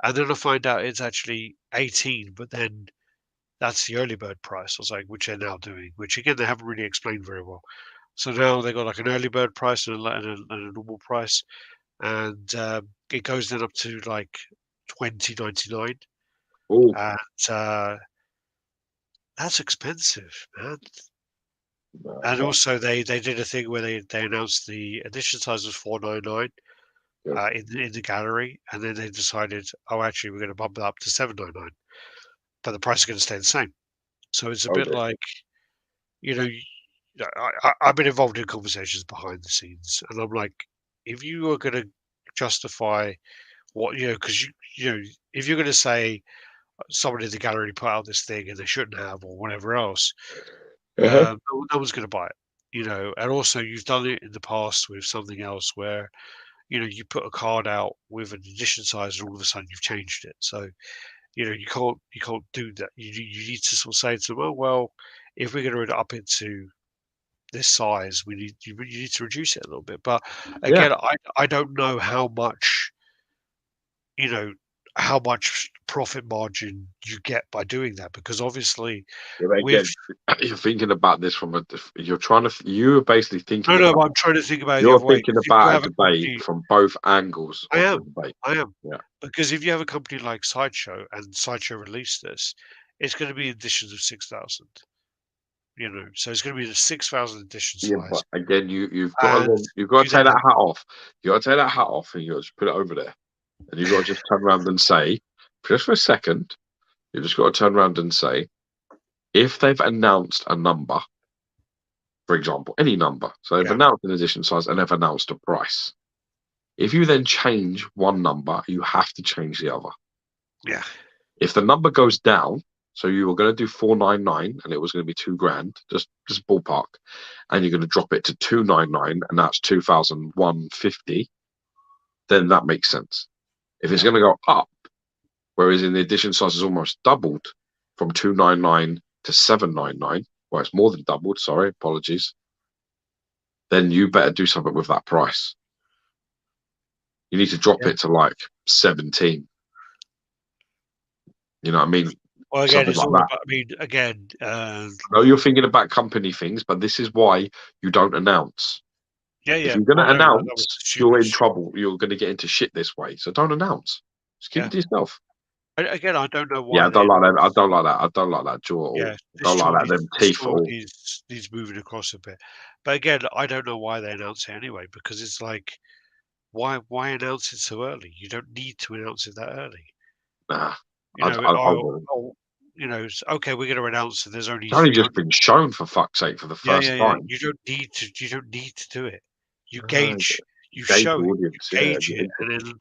And then I find out it's actually 18, but then that's the early bird price. I was like, which they're now doing, which again they haven't really explained very well. So now they got like an early bird price and a normal price, and it goes then up to like 20.99, Oh. and that's expensive, man. And Yeah. also they did a thing where they announced the edition size was 499 Good. in the gallery, and then they decided, oh, actually we're going to bump it up to 799, but the price is going to stay the same. So it's a bit Okay. like you know I've been involved in conversations behind the scenes, and I'm like, if you are going to justify what because if you're going to say someone in the gallery put out this thing and they shouldn't have, or whatever else, Uh-huh. no one's going to buy it. And also you've done it in the past with something else where you put a card out with an edition size, and all of a sudden you've changed it. So you can't do that. You need to sort of say to them, oh well, if we're going to up it to this size, you need to reduce it a little bit. But Yeah. again, I don't know you know how much profit margin you get by doing that, because obviously Yeah, but with again, you're thinking about this from you're basically thinking no, about but I'm trying to think about it the you're other way. thinking 'Cause if you about a have a debate company, from both angles I of the am, debate. I am, Yeah. because if you have a company like Sideshow and Sideshow released this, it's going to be editions of 6,000. So it's going to be the 6,000 edition Yeah, size, but again, and you've got you to then take that have hat off. You got to take that hat off, and you got to just put it over there, and you got to just turn around and say, just for a second, you just got to turn around and say, if they've announced a number, for example, any number, so they've yeah, announced an edition size and they've announced a price. If you then change one number, you have to change the other. yeah, If the number goes down, so you were going to do 499 and it was going to be $2,000, just ballpark, and you're going to drop it to 299 and that's 2,150, then that makes sense. If it's yeah, going to go up, whereas in the edition size is almost doubled from 299 to 799, well, it's more than doubled. Sorry, apologies. Then you better do something with that price. You need to drop yeah. it to like 17. You know what I mean? Well, again, Something it's like all that. about. I mean, again, I know you're thinking about company things, but this is why you don't announce. yeah, If yeah. you're going Well, to no, that was announce, you're in stupid. trouble. You're going to get into shit this way. So don't announce. Just keep Yeah. it to yourself. Again, I don't know Yeah, why I they don't like that. I announced. don't like that. I don't like that jaw at all. Yeah, I don't like that. Them this teeth at jaw all. needs moving across a bit. But again, I don't know why they announce it anyway, because it's like, why announce it so early? You don't need to announce it that early. Nah, You know, I wouldn't. okay, we're going to announce that there's only It's only just 300. been shown for fuck's sake for the Yeah, first yeah, yeah. time. You don't need to do it. You Uh, gauge, you Gauge show it, you audience, yeah. gauge it, and then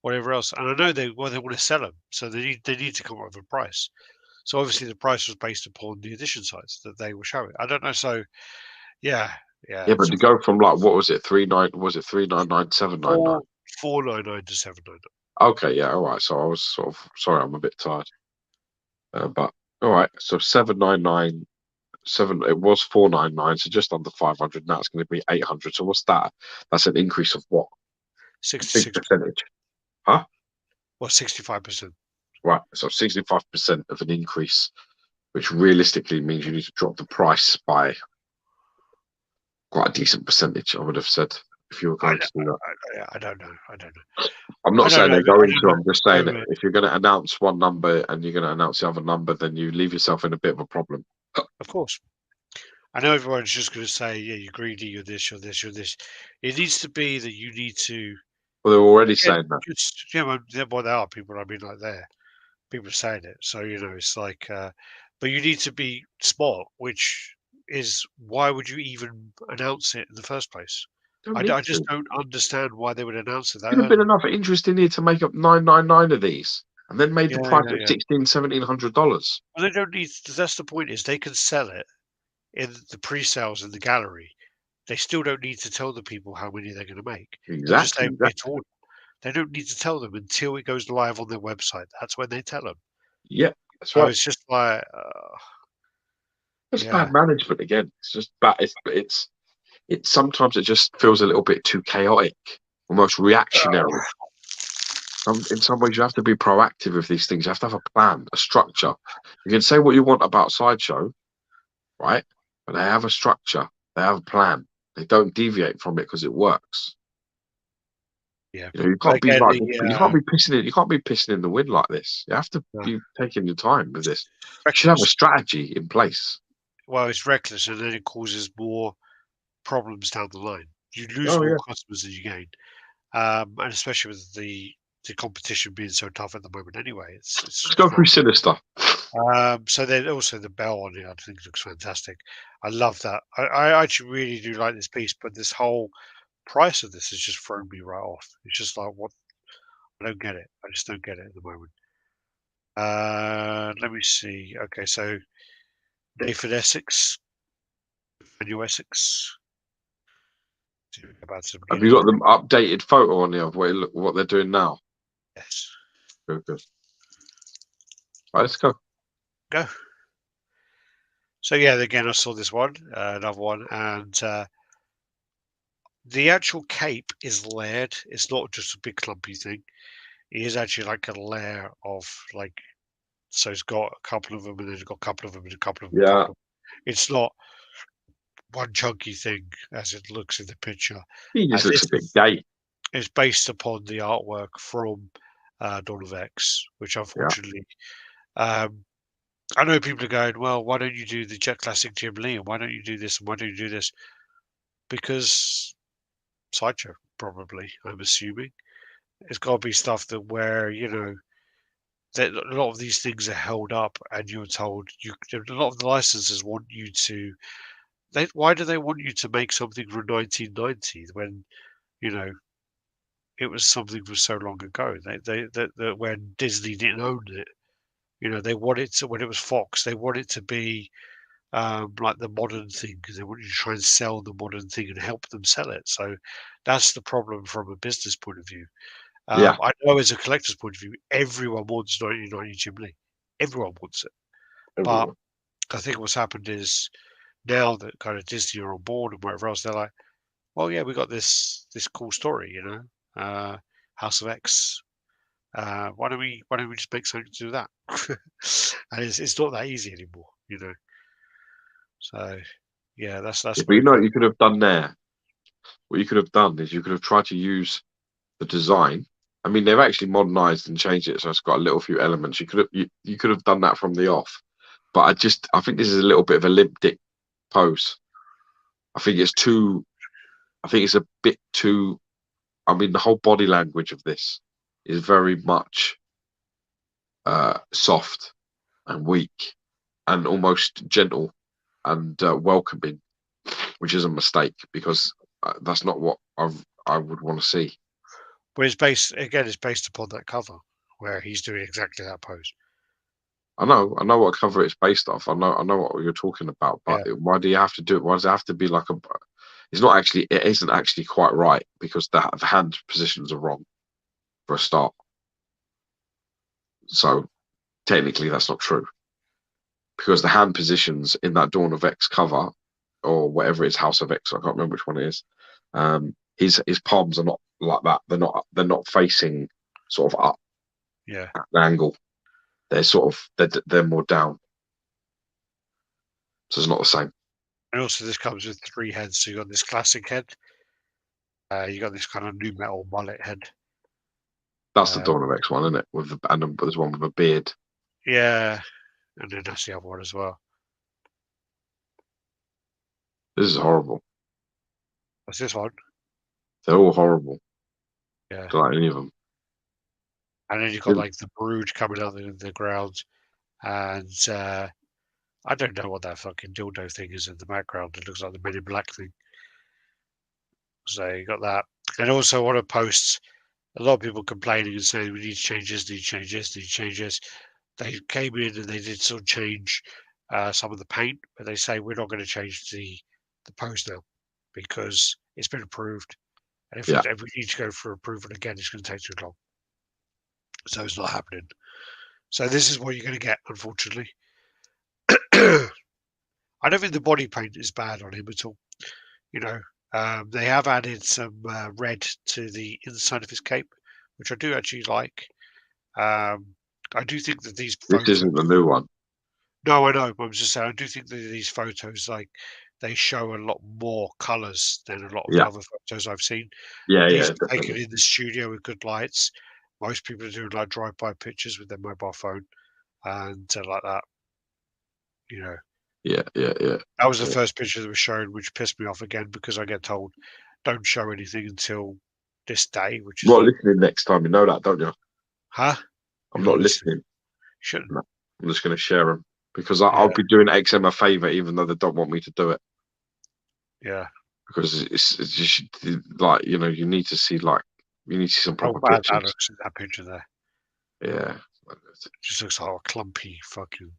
whatever else. And I know they want to sell them, so they need to come up with a price. So obviously the price was based upon the edition size that they were showing. I don't know. So yeah, yeah. Yeah, but It's to go from like what was it, 39, was it 399, 799? four 499 to 799. Okay, yeah, all right. So I was sort of sorry, I'm a bit tired. But all right, so 799, seven. It was 499, so just under 500. Now it's going to be 800. So what's that? That's an increase of what? A big 66. percentage, huh? Well, 65%. Right. So 65% of an increase, which realistically means you need to drop the price by quite a decent percentage. I would have said if you were I, going to do that. I don't know. I don't know. I'm I not don't saying know. they're I going don't to. know. I'm just saying that No, if you're going to announce one number and you're going to announce the other number, then you leave yourself in a bit of a problem. of course. I know everyone's just going to say, yeah, you're greedy, you're this, you're this, you're this. It needs to be that you need to, Well, they're already again, saying that. just, well, there are people, I mean, like there, people are saying it. So, it's like, but you need to be smart, which is why would you even announce it in the first place? You don't need I just to. don't understand why they would announce it that Could have been early. enough interest in here to make up 999 of these, and then made the Yeah, price yeah, at yeah. 1,700. Well, they don't need, that's the point is they can sell it in the pre-sales in the gallery. They still don't need to tell the people how many they're going to make. They'll just say Exactly. where to order. They don't need to tell them until it goes live on their website. That's when they tell them. Yeah, that's So right. it's just like, It's yeah, bad management again. It's just bad. It's sometimes it just feels a little bit too chaotic, almost reactionary. In some ways, you have to be proactive with these things. You have to have a plan, a structure. You can say what you want about Sideshow, right? But they have a structure. They have a plan. They don't deviate from it because it works. yeah. You know, you But can't be again, like you can't be pissing it. You can't be pissing in the wind like this. You have to no, be taking your time with this. You should have a reckless. strategy in place. Well, it's reckless, and then it causes more problems down the line. You lose Oh more yeah. customers than you gain, and especially with the competition being so tough at the moment. Anyway, Let's go it's not. through Sinister. So then also the bell on it, I think looks fantastic. I love that. I actually really do like this piece, but this whole price of this has just thrown me right off. It's just like what I don't get it. I just don't get it at the moment. Let me see. Okay, so Nathan Essex, New Essex. Go back to the Have you beginning. got the updated photo on here of what they're doing now? Yes. Good, good. Right, let's go. Go. So yeah, again, I saw this one, another one, and the actual cape is layered. It's not just a big clumpy thing. he is actually like a layer of like. So he's got a couple of them, and then he's got a couple of them, and a couple of them, a Yeah, couple of. It's not one chunky thing as it looks in the picture. he just looks This a bit gay. is based upon the artwork from Dawn of X, which Yeah, unfortunately, um, I know people are going, well, why don't you do the Jet Classic Jim Lee, and why don't you do this, and why don't you do this? Because Sideshow, probably, I'm assuming. It's got to be stuff that where, that a lot of these things are held up and you're told a lot of the licenses want you to why do they want you to make something from 1990 when you know it was something from so long ago that when Disney didn't own it, they wanted to, when it was Fox, they wanted to be like the modern thing because they want you to try and sell the modern thing and help them sell it. So that's the problem from a business point of view. yeah, I know as a collector's point of view, everyone wants 1990 Jim Lee. Everyone wants it. But everyone. I think what's happened is now that kind of Disney are on board and whatever else, they're like, well, yeah, we got this cool story, House of X. Why don't we just make something to do that? And it's not that easy anymore. So yeah, Yeah, that's but where you it know what kind you could have done there? What you could have done is you could have tried to use the design. I mean, they've actually modernized and changed it, so it's got a little few elements. You could have done that from the off. But I think this is a little bit of a limp dick pose. I think it's too. I think it's a bit too. I mean, the whole body language of this is very much soft and weak and almost gentle and welcoming, which is a mistake because that's not what I would want to see. but it's based upon that cover where he's doing exactly that pose. I know what cover it's based off. I know what you're talking about. But Yeah. why do you have to do it? Why does it have to be like a? It's not actually. It isn't actually quite right because the hand positions are wrong for a start. So technically, that's not true because the hand positions in that Dawn of X cover or whatever it is, House of X. I can't remember which one it is. His palms are not like that. They're not facing sort of up Yeah. at an angle. They're sort of they're more down. So it's not the same. And also this comes with three heads. So you got this classic head, you got this kind of new metal mullet head. That's the Uh, Dawn of X one, isn't it? And there's one with a beard. yeah, and then that's the other one as well. This is horrible. What's this one? They're all horrible. Yeah. Don't like any of them. And then you've got like the brood coming out of the ground. And I don't know what that fucking dildo thing is in the background. It looks like the Men in Black thing. So you got that. And also want to post a lot of people complaining and saying we need to change this, need to change this, need to change this. They came in and they did sort of change some of the paint, but they say we're not going to change the post now because it's been approved. And Yeah, if we need to go for approval again, it's going to take too long. So it's not happening. So this is what you're going to get, unfortunately. I don't think the body paint is bad on him at all. You know, they have added some red to the inside of his cape, which I do actually like. I do think that these this photos. isn't the new one. No, I know. But I'm just saying. I do think that these photos, like, they show a lot more colours than a lot of the Yeah, other photos I've seen. yeah, These are taken definitely. in the studio with good lights. Most people are doing like drive-by pictures with their mobile phone and like that. You know, Yeah, yeah, yeah, that was the yeah. first picture that was shown, which pissed me off again because I get told don't show anything until this day, which I'm is not like, listening next time. You know that, don't you? huh? I'm You're not not listening. listening. Shouldn't. No, I'm just going to share them because Yeah, I'll be doing XM a favor, even though they don't want me to do it. yeah. Because it's just like you need to see you need to see some How proper bad that pictures. looks in that picture there. Yeah, It just looks like a clumpy fucking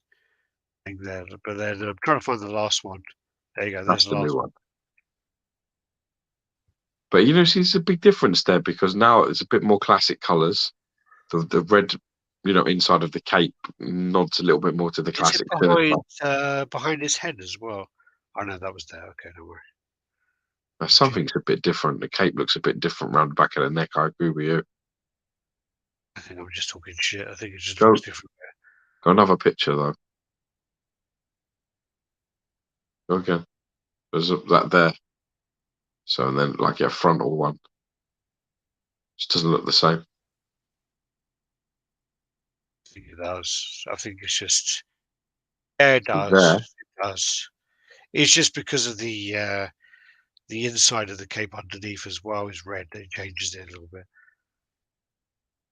thing there. But then I'm trying to find the last one. There you go. that's There's the the new last one. one. But see, it's a big difference there because now it's a bit more classic colours. The red, inside of the cape nods a little bit more to the Is it classic third stuff. behind his head as well? Oh no, that was there. Okay, don't worry. Check. Something's a bit different. The cape looks a bit different around the back of the neck. I agree with you. I think I'm just talking shit. I think it just Go, looks different. go another picture though. Go again. There's that there. So and then like a frontal one. Just doesn't look the same. I think it does. I think it's just. Yeah, it does. There. It does. It's just because of the inside of the cape underneath as well is red. It changes it a little bit.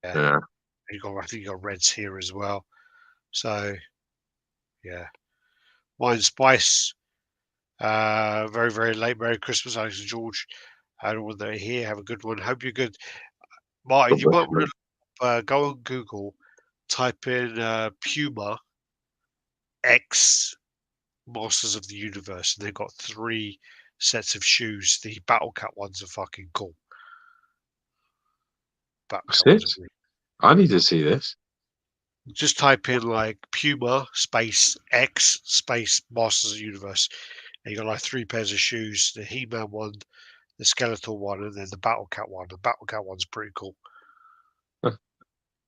Yeah. Yeah. I think you got reds here as well. So yeah. Wine Spice. Very, very late. Merry Christmas, Alex and George. Everyone that are here, have a good one. Hope you're good. Martin, God you bless might you. want to go on Google, type in Puma X Masters of the Universe, and they've got 3 sets of shoes. The Battle Cat ones are fucking cool. Battle What's Cat ones are this? really. I need to see this. Just type in like Puma space X space Masters of the Universe, and you got like 3 pairs of shoes: the He-Man one, the Skeletor one, and then the Battle Cat one. The Battle Cat one's pretty cool. Huh.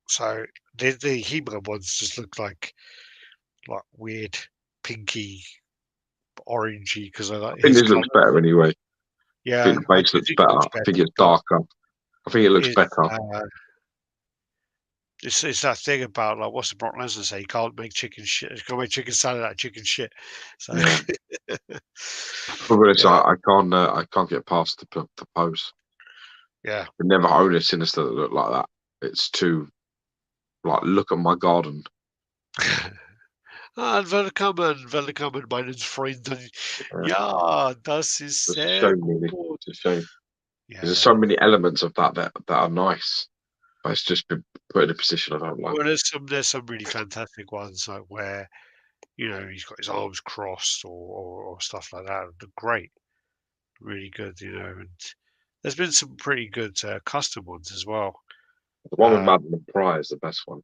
So the He-Man ones just look like weird pinky orangey because I like I think his this color. looks better anyway. I Yeah, think the I base do looks think it better. looks I better, think it's but darker. I think it looks it's better. it's that thing about like what's the Brock Lesnar say? You can't make chicken shit. You can't make chicken salad out of chicken shit. So Yeah. But yeah, I can't get past the pose. yeah. I never own a Sinister that look like that. It's too like look at my garden. Willkommen, meine Freunde. Ja, das ist It's a sehr shame, really. gut. It's a shame. There's Yeah. so many elements of that are nice, but it's just been put in a position I don't like. Well, there's some really fantastic ones like where he's got his arms crossed or stuff like that. They're great, really good. And there's been some pretty good custom ones as well. The one with Uh, Madeline Pryor is the best one.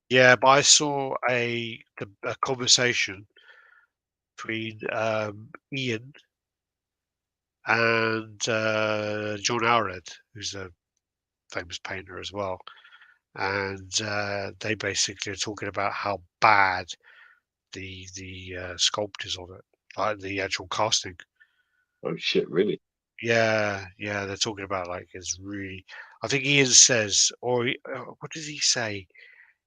yeah, but I saw a conversation between Ian and John Allred, who's a famous painter as well, and they basically are talking about how bad the sculpt is of it, like the actual casting. Oh shit, really? Yeah, yeah, they're talking about like it's really. I think Ian says, or what does he say?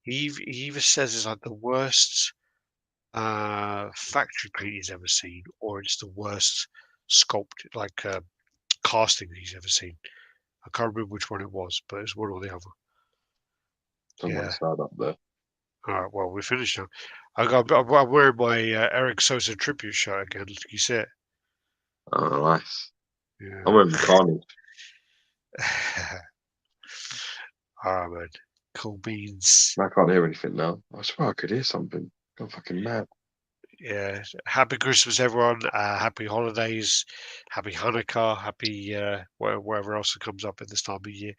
He either says it's like the worst factory paint he's ever seen, or it's the worst sculpt like casting he's ever seen. I can't remember which one it was, but it's one or the other. Someone Yeah. sad up there. All right. Well, we're finished now. I'm wearing my Eric Sosa tribute shirt again. You see it? Oh, nice. I'm Yeah. wearing Carnage. Ah, man. Cool beans. I can't hear anything now. I swear I could hear something. I'm fucking mad. Yeah. Happy Christmas, everyone. Happy holidays. Happy Hanukkah. Happy whatever else that comes up at this time of year.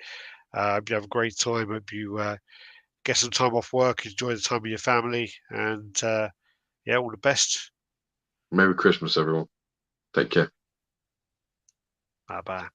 Hope you have a great time. Hope you get some time off work. Enjoy the time with your family. And yeah, all the best. Merry Christmas, everyone. Take care. Bye bye.